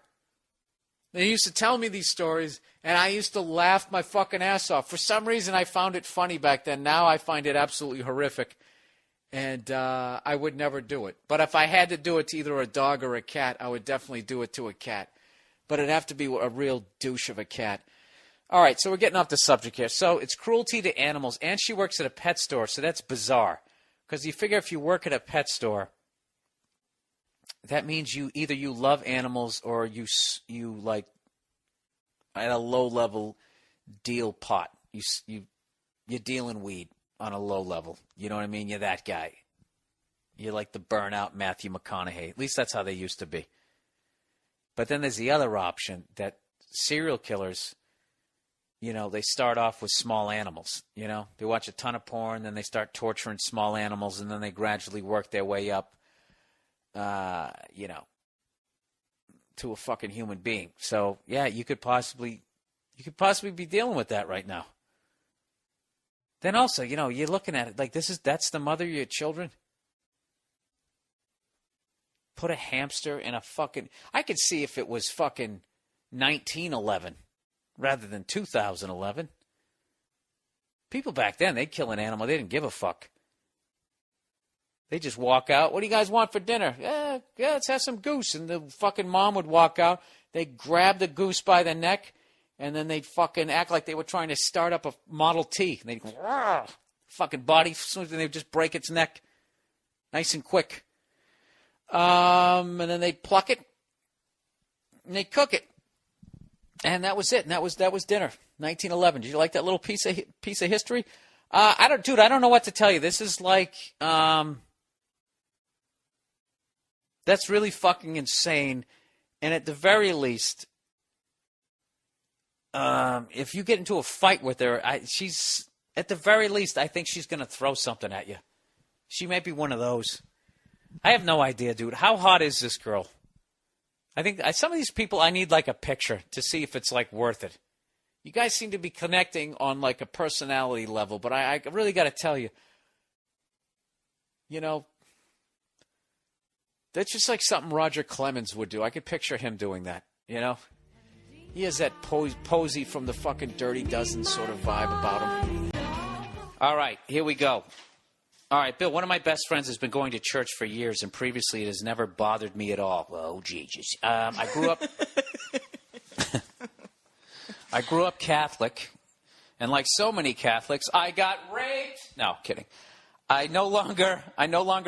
And he used to tell me these stories, and I used to laugh my fucking ass off. For some reason, I found it funny back then. Now I find it absolutely horrific. And I would never do it. But if I had to do it to either a dog or a cat, I would definitely do it to a cat. But it'd have to be a real douche of a cat. All right, so we're getting off the subject here. So it's cruelty to animals, and she works at a pet store, so that's bizarre. Because you figure if you work at a pet store, that means you love animals or you like at a low level deal pot. You're dealing weed on a low level. You know what I mean? You're that guy. You're like the burnout Matthew McConaughey. At least that's how they used to be. But then there's the other option that serial killers, you know, they start off with small animals. You know, they watch a ton of porn, then they start torturing small animals, and then they gradually work their way up, you know, to a fucking human being. So yeah, you could possibly be dealing with that right now. Then also, you know, you're looking at it like that's the mother of your children. Put a hamster in a fucking. I could see if it was fucking 1911. Rather than 2011. People back then, they'd kill an animal. They didn't give a fuck. They just walk out. What do you guys want for dinner? Yeah, let's have some goose. And the fucking mom would walk out. They'd grab the goose by the neck, and then they'd fucking act like they were trying to start up a Model T. And they'd go, fucking body, and they'd just break its neck. Nice and quick. And then they'd pluck it, and they'd cook it. And that was it. And that was dinner. 1911. Did you like that little piece of history? I don't know what to tell you. This is like that's really fucking insane. And at the very least, if you get into a fight with her, she's at the very least, I think she's going to throw something at you. She might be one of those. I have no idea, dude. How hot is this girl? I think some of these people, I need like a picture to see if it's like worth it. You guys seem to be connecting on like a personality level, but I really got to tell you, you know, that's just like something Roger Clemens would do. I could picture him doing that, you know. He has that Posey from the fucking Dirty Dozen sort of vibe about him. All right, here we go. All right, Bill, one of my best friends has been going to church for years, and previously it has never bothered me at all. Oh, Jesus. I grew up Catholic, and like so many Catholics, I got raped. No, kidding. I no longer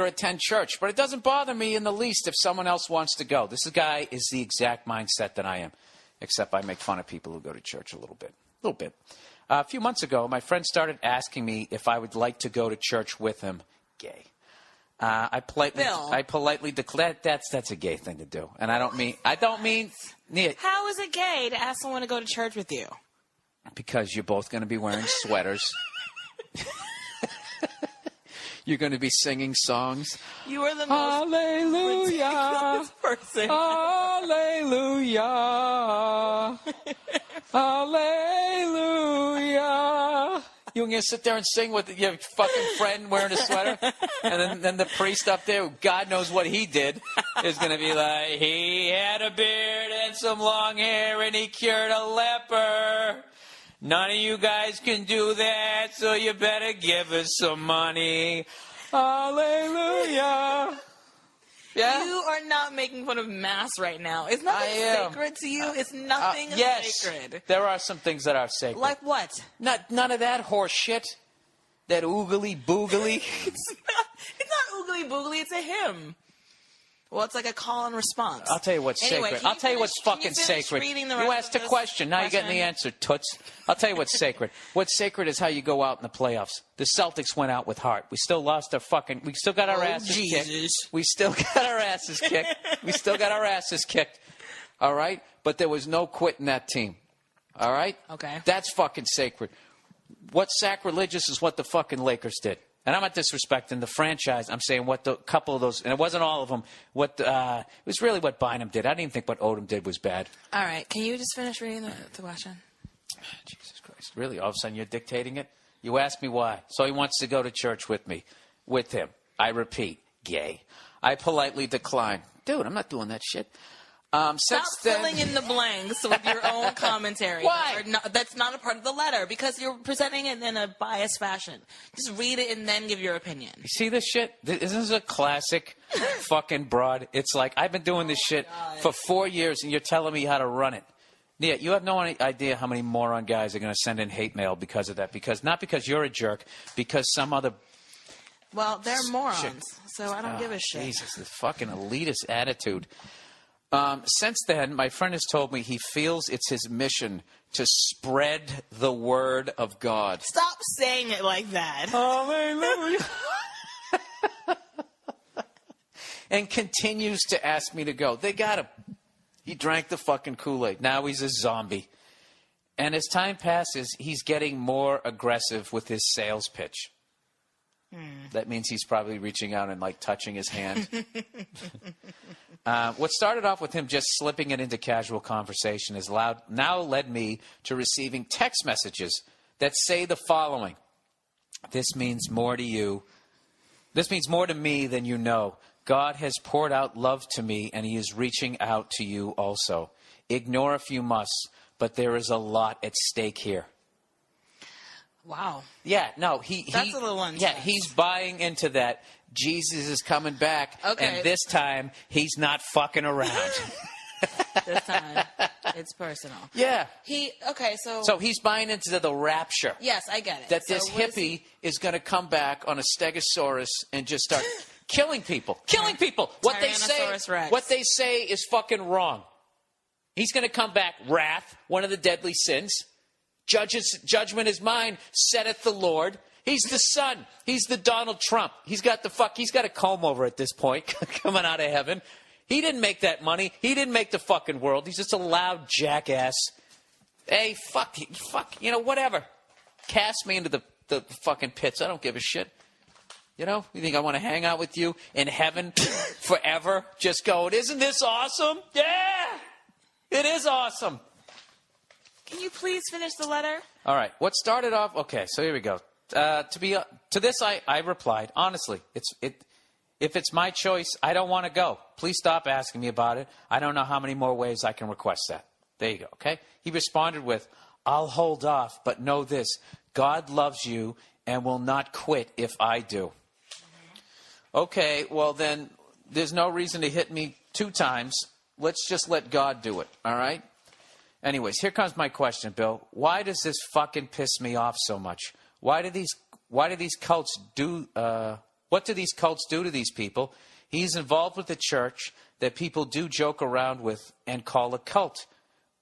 attend church, but it doesn't bother me in the least if someone else wants to go. This guy is the exact mindset that I am, except I make fun of people who go to church a little bit. A few months ago, my friend started asking me if I would like to go to church with him. Gay. I politely declared that's a gay thing to do, and I don't mean. How is it gay to ask someone to go to church with you? Because you're both going to be wearing sweaters. You're going to be singing songs. You are the most Hallelujah, person. Hallelujah, Hallelujah. You're going to sit there and sing with your fucking friend wearing a sweater? And then the priest up there, who God knows what he did, is going to be like, he had a beard and some long hair and he cured a leper. None of you guys can do that, so you better give us some money. Hallelujah. Yeah? You are not making fun of Mass right now. Is nothing sacred to you? It's nothing sacred. There are some things that are sacred. Like what? None of that horse shit. That oogly boogly. It's not oogly boogly. It's a hymn. Well, it's like a call and response. I'll tell you what's sacred. I'll tell you what's fucking sacred. You asked a question. Now you're getting the answer, toots. I'll tell you what's sacred. What's sacred is how you go out in the playoffs. The Celtics went out with heart. We still lost our fucking... We still got our asses kicked. We still got our asses kicked. We still got our asses kicked. All right? But there was no quitting that team. All right? Okay. That's fucking sacred. What's sacrilegious is what the fucking Lakers did. And I'm not disrespecting the franchise. I'm saying what the couple of those, and it wasn't all of them. It was really what Bynum did. I didn't even think what Odom did was bad. All right, can you just finish reading the question? Jesus Christ! Really? All of a sudden you're dictating it? You ask me why. So he wants to go to church with him. I repeat, gay. I politely decline. Dude, I'm not doing that shit. Stop filling in the blanks with your own commentary. Why? That's not a part of the letter because you're presenting it in a biased fashion. Just read it and then give your opinion. You see this shit? Isn't this a classic fucking broad? It's like, I've been doing this shit for 4 years and you're telling me how to run it. Yeah, you have no idea how many moron guys are going to send in hate mail because of that. Not because you're a jerk, because some other... Well, they're morons, so I don't give a shit. Jesus, this fucking elitist attitude. Since then, my friend has told me he feels it's his mission to spread the word of God. Stop saying it like that. Hallelujah. And continues to ask me to go. They got him. He drank the fucking Kool-Aid. Now he's a zombie. And as time passes, he's getting more aggressive with his sales pitch. That means he's probably reaching out and like touching his hand. What started off with him just slipping it into casual conversation has now led me to receiving text messages that say the following. This means more to you. This means more to me than you know. God has poured out love to me, and he is reaching out to you also. Ignore if you must, but there is a lot at stake here. Wow. Yeah, no, That's a little intense. Yeah, he's buying into that. Jesus is coming back, and this time he's not fucking around. This time it's personal. Yeah. So he's buying into the rapture. Yes, I get it. That this hippie is going to come back on a stegosaurus and just start killing people. Killing people. What they say is fucking wrong. He's going to come back, wrath, one of the deadly sins. Judgment is mine, saith the Lord. He's the son. He's the Donald Trump. He's got a comb over at this point, coming out of heaven. He didn't make that money. He didn't make the fucking world. He's just a loud jackass. Hey, fuck, whatever. Cast me into the fucking pits. I don't give a shit. You think I want to hang out with you in heaven forever? Just going, isn't this awesome? Yeah, it is awesome. Can you please finish the letter? All right. What started off... Okay, so here we go. To this, I replied, honestly, if it's my choice, I don't want to go. Please stop asking me about it. I don't know how many more ways I can request that. There you go, okay? He responded with, I'll hold off, but know this. God loves you and will not quit if I do. Okay, well then, there's no reason to hit me 2 times. Let's just let God do it, all right? Anyways, here comes my question, Bill. Why does this fucking piss me off so much? Why do these cults do? What do these cults do to these people? He's involved with a church that people do joke around with and call a cult.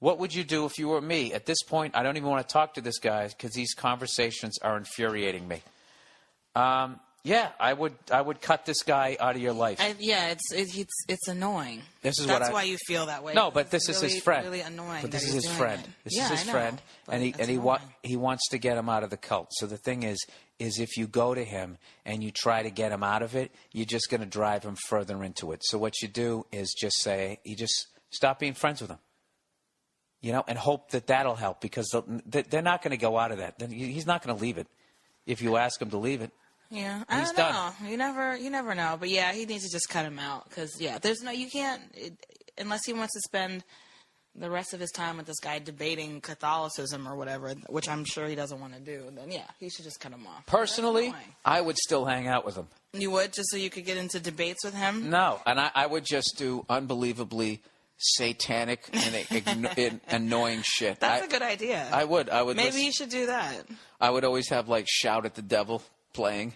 What would you do if you were me? At this point, I don't even want to talk to this guy because these conversations are infuriating me. Yeah, I would cut this guy out of your life. It's annoying. That's why you feel that way. No, but this is his friend. Really annoying. But this is his friend. This is his friend, and he wants to get him out of the cult. So the thing is if you go to him and you try to get him out of it, you're just going to drive him further into it. So what you do is just stop being friends with him. And hope that'll help, because they're not going to go out of that. He's not going to leave it if you ask him to leave it. Yeah, I don't know. You never know. But yeah, he needs to just cut him out, because you can't, unless he wants to spend the rest of his time with this guy debating Catholicism or whatever, which I'm sure he doesn't want to do. Then he should just cut him off. Personally, I would still hang out with him. You would, just so you could get into debates with him? No, and I would just do unbelievably satanic and annoying shit. That's a good idea. I would. Maybe you should do that. I would always have Shout at the Devil playing,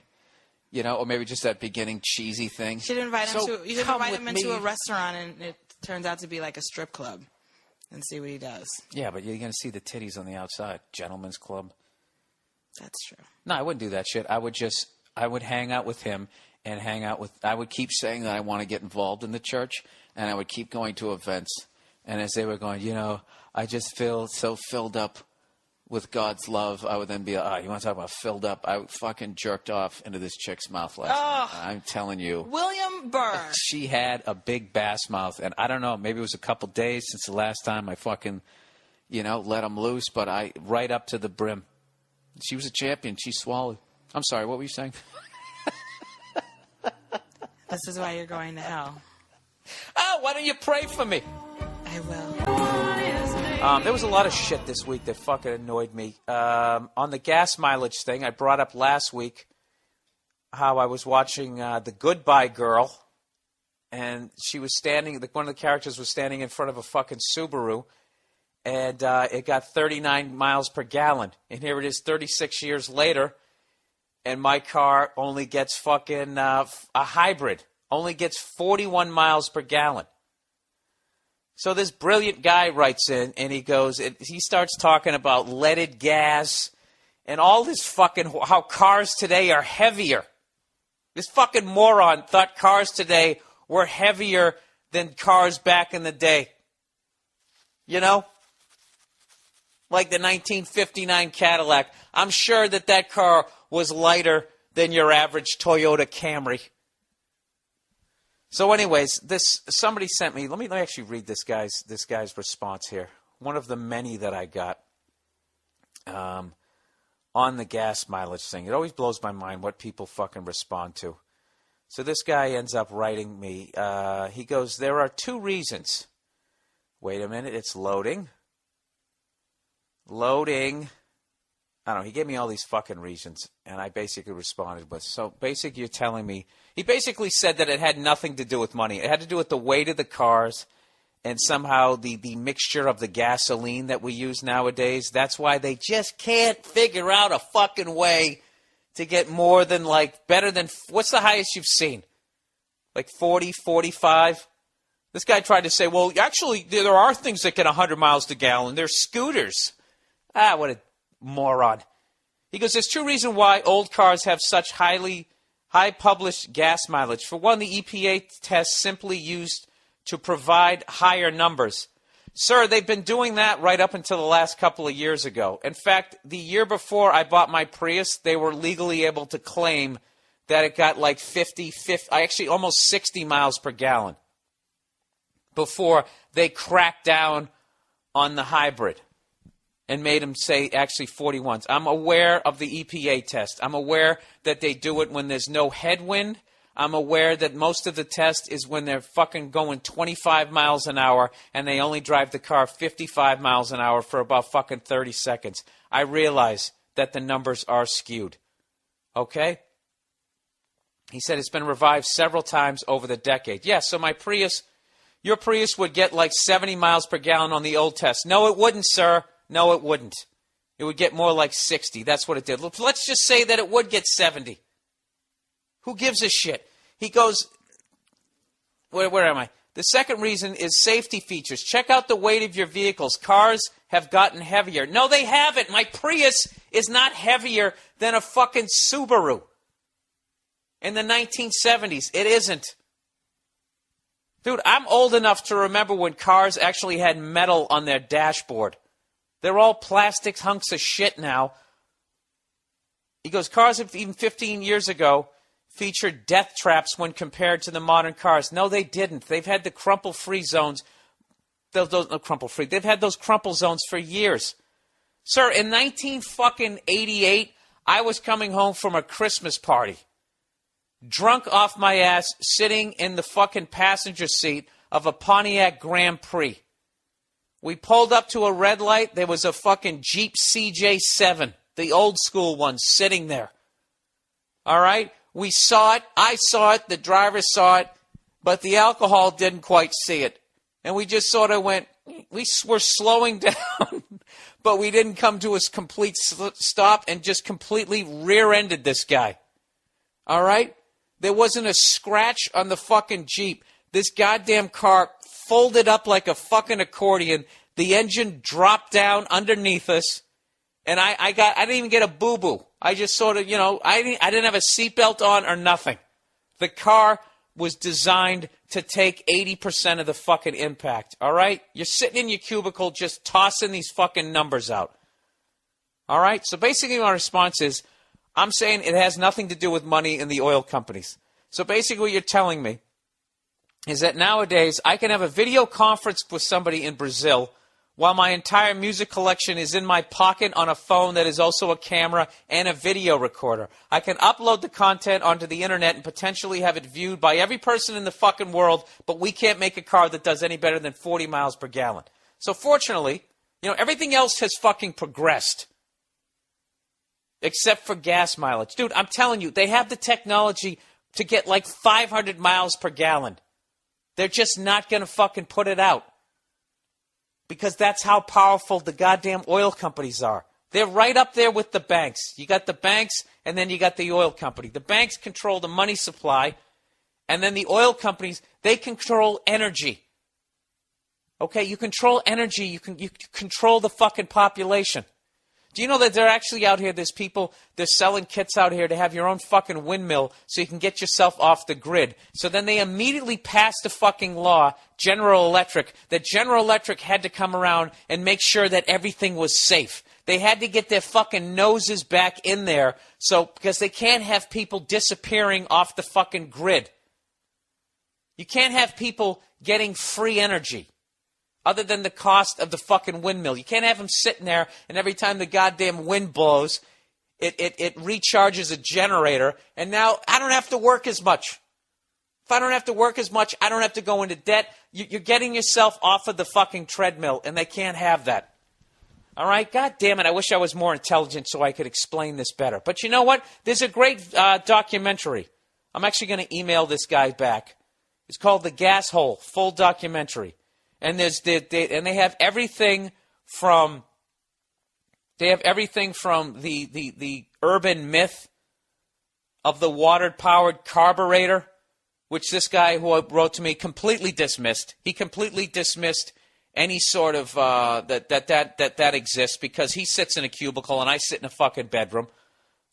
or maybe just that beginning cheesy thing. You should invite him into a restaurant, and it turns out to be like a strip club, and see what he does. Yeah, but you're going to see the titties on the outside. Gentleman's club. That's true. No, I wouldn't do that shit. I would hang out with him and I would keep saying that I want to get involved in the church, and I would keep going to events. And as they were going, I just feel so filled up with God's love, I would then be you want to talk about filled up? I fucking jerked off into this chick's mouth last night. I'm telling you. William Burr. She had a big bass mouth, and I don't know, maybe it was a couple days since the last time I fucking, let him loose, but right up to the brim. She was a champion. She swallowed. I'm sorry, what were you saying? This is why you're going to hell. Oh, why don't you pray for me? I will. There was a lot of shit this week that fucking annoyed me. On the gas mileage thing, I brought up last week how I was watching The Goodbye Girl, and she was standing, one of the characters was standing in front of a fucking Subaru, and it got 39 miles per gallon. And here it is 36 years later, and my car only gets fucking a hybrid, only gets 41 miles per gallon. So this brilliant guy writes in, and he starts talking about leaded gas and all this fucking, how cars today are heavier. This fucking moron thought cars today were heavier than cars back in the day. Like the 1959 Cadillac. I'm sure that car was lighter than your average Toyota Camry. So anyways, somebody sent me, let me actually read this guy's response here. One of the many that I got on the gas mileage thing. It always blows my mind what people fucking respond to. So this guy ends up writing me. He goes, there are two reasons. Wait a minute, it's loading. Loading. I don't know, he gave me all these fucking reasons, and I basically responded with, so basically you're telling me, he basically said that it had nothing to do with money. It had to do with the weight of the cars and somehow the mixture of the gasoline that we use nowadays. That's why they just can't figure out a fucking way to get more than better than, what's the highest you've seen? 40, 45? This guy tried to say, well, actually, there are things that get 100 miles to gallon. They're scooters. What a moron. He goes, there's two reasons why old cars have such high published gas mileage. For one, the EPA test simply used to provide higher numbers. Sir, they've been doing that right up until the last couple of years ago. In fact, the year before I bought my Prius, they were legally able to claim that it got 50, actually almost 60 miles per gallon before they cracked down on the hybrid and made them say actually 41s. I'm aware of the EPA test. I'm aware that they do it when there's no headwind. I'm aware that most of the test is when they're fucking going 25 miles an hour and they only drive the car 55 miles an hour for about fucking 30 seconds. I realize that the numbers are skewed. Okay? He said it's been revived several times over the decade. Yeah, so my Prius, your Prius would get 70 miles per gallon on the old test. No, it wouldn't, sir. No, it wouldn't. It would get more like 60. That's what it did. Let's just say that it would get 70. Who gives a shit? He goes, where am I? The second reason is safety features. Check out the weight of your vehicles. Cars have gotten heavier. No, they haven't. My Prius is not heavier than a fucking Subaru. In the 1970s, it isn't. Dude, I'm old enough to remember when cars actually had metal on their dashboard. They're all plastic hunks of shit now. He goes, cars even 15 years ago featured death traps when compared to the modern cars. No, they didn't. They've had the crumple-free zones. Those no, crumple-free. They've had those crumple zones for years. Sir, in 1988, I was coming home from a Christmas party, drunk off my ass, sitting in the fucking passenger seat of a Pontiac Grand Prix. We pulled up to a red light. There was a fucking Jeep CJ7, the old school one, sitting there. All right? We saw it. I saw it. The driver saw it. But the alcohol didn't quite see it. And we just sort of went, we were slowing down, but we didn't come to a complete stop and just completely rear-ended this guy. All right? There wasn't a scratch on the fucking Jeep. This goddamn car folded up like a fucking accordion. The engine dropped down underneath us. And I didn't even get a boo-boo. I just sort of, I didn't have a seatbelt on or nothing. The car was designed to take 80% of the fucking impact, all right? You're sitting in your cubicle just tossing these fucking numbers out. All right? So basically my response is, I'm saying it has nothing to do with money in the oil companies. So basically what you're telling me is that nowadays I can have a video conference with somebody in Brazil while my entire music collection is in my pocket on a phone that is also a camera and a video recorder. I can upload the content onto the internet and potentially have it viewed by every person in the fucking world, but we can't make a car that does any better than 40 miles per gallon. So fortunately, everything else has fucking progressed. Except for gas mileage. Dude, I'm telling you, they have the technology to get like 500 miles per gallon. They're just not going to fucking put it out. Because that's how powerful the goddamn oil companies are. They're right up there with the banks. You got the banks, and then you got the oil company. The banks control the money supply, and then the oil companies, they control energy. Okay, you control energy, you control the fucking population. Do you know that they're actually out here, there's people, they're selling kits out here to have your own fucking windmill so you can get yourself off the grid. So then they immediately passed a fucking law, General Electric, that General Electric had to come around and make sure that everything was safe. They had to get their fucking noses back in there because they can't have people disappearing off the fucking grid. You can't have people getting free energy. Other than the cost of the fucking windmill. You can't have them sitting there and every time the goddamn wind blows, it recharges a generator and now I don't have to work as much. If I don't have to work as much, I don't have to go into debt. You're getting yourself off of the fucking treadmill and they can't have that. All right? God damn it, I wish I was more intelligent so I could explain this better. But you know what? There's a great documentary. I'm actually going to email this guy back. It's called The Gas Hole, full documentary. And they have everything from the urban myth of the water-powered carburetor, which this guy who wrote to me completely dismissed. He completely dismissed any sort of that exists because he sits in a cubicle and I sit in a fucking bedroom.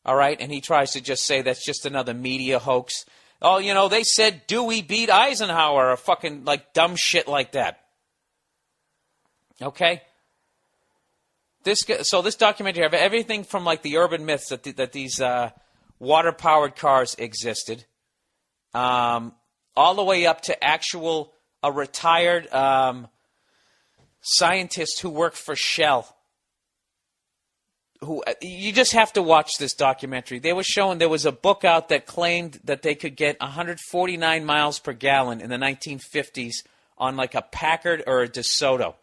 All right, and he tries to just say that's just another media hoax. Oh, they said Dewey beat Eisenhower or fucking like dumb shit like that. Okay? This documentary have everything from like the urban myths that these water-powered cars existed, all the way up to a retired scientist who worked for Shell. You just have to watch this documentary. They were showing there was a book out that claimed that they could get 149 miles per gallon in the 1950s on like a Packard or a DeSoto.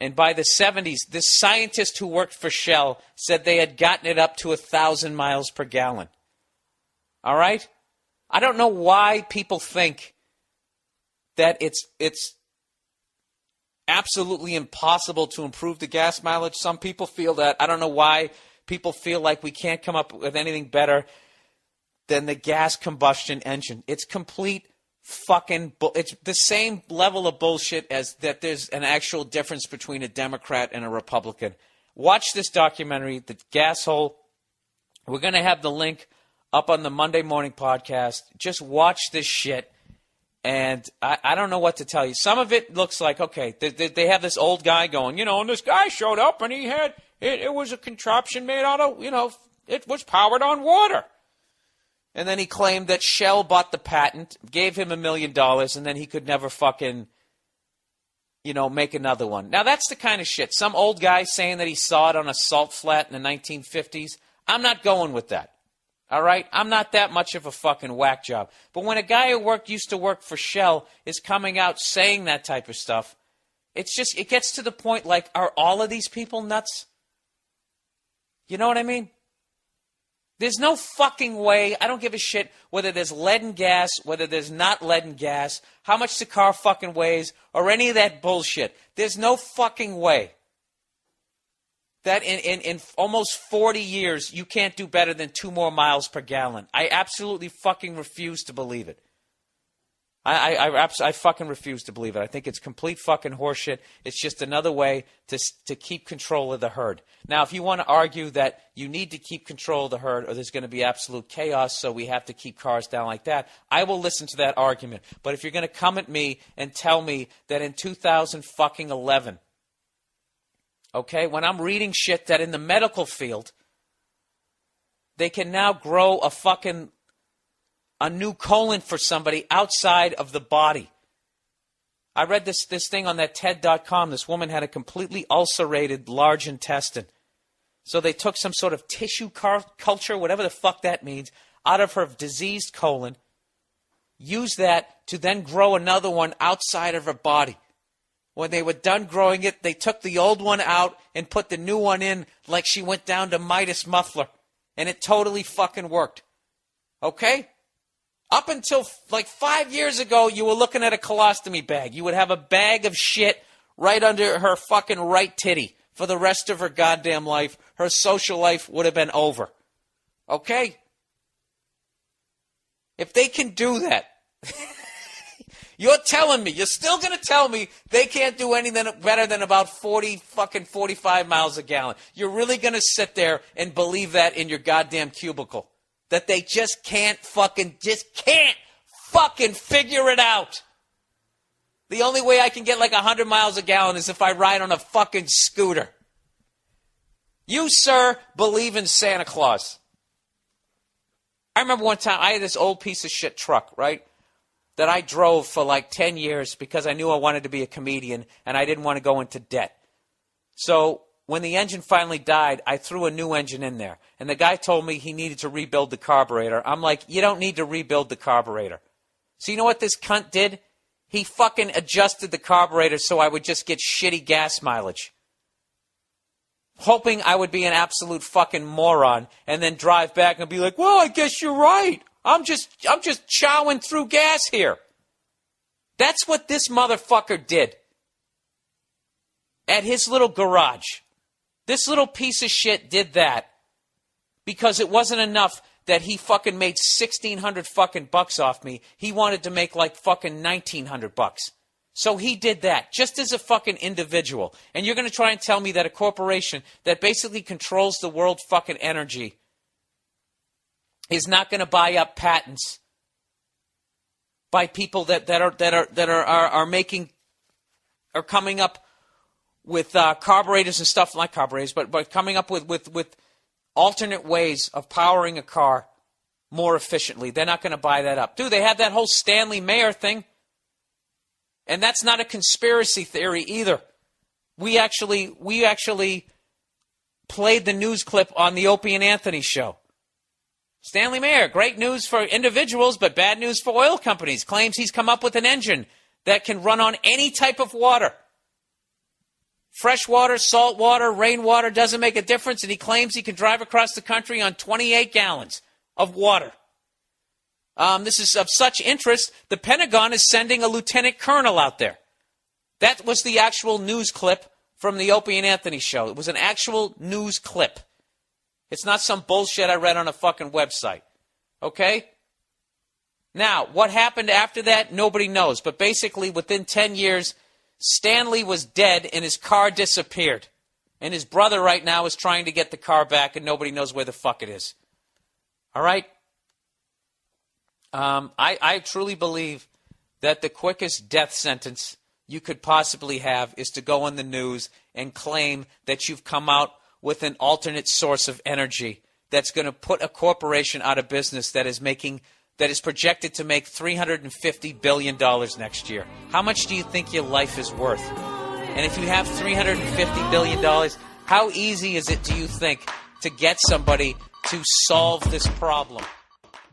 And by the 70s, this scientist who worked for Shell said they had gotten it up to 1,000 miles per gallon. All right? I don't know why people think that it's absolutely impossible to improve the gas mileage. Some people feel that. I don't know why people feel like we can't come up with anything better than the gas combustion engine. It's complete it's the same level of bullshit as that there's an actual difference between a Democrat and a Republican. Watch this documentary, The Gas Hole. We're going to have the link up on the Monday morning podcast. Just watch this shit. And I don't know what to tell you. Some of it looks like, okay, they have this old guy going, and this guy showed up and he had, it was a contraption made out of, it was powered on water. And then he claimed that Shell bought the patent, gave him $1 million, and then he could never fucking, make another one. Now, that's the kind of shit. Some old guy saying that he saw it on a salt flat in the 1950s. I'm not going with that. All right? I'm not that much of a fucking whack job. But when a guy who used to work for Shell is coming out saying that type of stuff, it gets to the point like, are all of these people nuts? You know what I mean? There's no fucking way. I don't give a shit whether there's lead in gas, whether there's not lead in gas, how much the car fucking weighs, or any of that bullshit. There's no fucking way that in almost 40 years you can't do better than 2 more miles per gallon. I absolutely fucking refuse to believe it. I fucking refuse to believe it. I think it's complete fucking horseshit. It's just another way to keep control of the herd. Now, if you want to argue that you need to keep control of the herd or there's going to be absolute chaos, so we have to keep cars down like that, I will listen to that argument. But if you're going to come at me and tell me that in 2011, okay, when I'm reading shit that in the medical field, they can now grow a new colon for somebody outside of the body. I read this thing on that TED.com. This woman had a completely ulcerated large intestine. So they took some sort of tissue culture, whatever the fuck that means, out of her diseased colon, used that to then grow another one outside of her body. When they were done growing it, they took the old one out and put the new one in like she went down to Midas Muffler. And it totally fucking worked. Okay? Up until like 5 years ago, you were looking at a colostomy bag. You would have a bag of shit right under her fucking right titty for the rest of her goddamn life. Her social life would have been over. Okay? If they can do that, you're telling me, you're still going to tell me they can't do anything better than about 45 miles a gallon. You're really going to sit there and believe that in your goddamn cubicle. That they just can't fucking figure it out. The only way I can get like 100 miles a gallon is if I ride on a fucking scooter. You, sir, believe in Santa Claus. I remember one time I had this old piece of shit truck, right, that I drove for like 10 years because I knew I wanted to be a comedian and I didn't want to go into debt. So when the engine finally died, I threw a new engine in there. And the guy told me he needed to rebuild the carburetor. I'm like, you don't need to rebuild the carburetor. So you know what this cunt did? He fucking adjusted the carburetor so I would just get shitty gas mileage. Hoping I would be an absolute fucking moron and then drive back and be like, well, I guess you're right. I'm just chowing through gas here. That's what this motherfucker did at his little garage. This little piece of shit did that because it wasn't enough that he fucking made $1,600 fucking bucks off me. He wanted to make like fucking $1,900 bucks. So he did that just as a fucking individual. And you're going to try and tell me that a corporation that basically controls the world's fucking energy is not going to buy up patents by people that are coming up with carburetors and stuff, like carburetors, but coming up with alternate ways of powering a car more efficiently. They're not going to buy that up. Dude, they had that whole Stanley Mayer thing. And that's not a conspiracy theory either. We actually played the news clip on the Opie and Anthony show. Stanley Mayer, great news for individuals, but bad news for oil companies. Claims he's come up with an engine that can run on any type of water. Fresh water, salt water, rainwater, doesn't make a difference. And he claims he can drive across the country on 28 gallons of water. This is of such interest, the Pentagon is sending a lieutenant colonel out there. That was the actual news clip from the Opie and Anthony show. It was an actual news clip. It's not some bullshit I read on a fucking website. Okay? Now, what happened after that, nobody knows. But basically, within 10 years, Stanley was dead and his car disappeared. And his brother right now is trying to get the car back and nobody knows where the fuck it is. All right? I truly believe that the quickest death sentence you could possibly have is to go on the news and claim that you've come out with an alternate source of energy that's going to put a corporation out of business that is projected to make $350 billion next year. How much do you think your life is worth? And if you have $350 billion, how easy is it, do you think, to get somebody to solve this problem?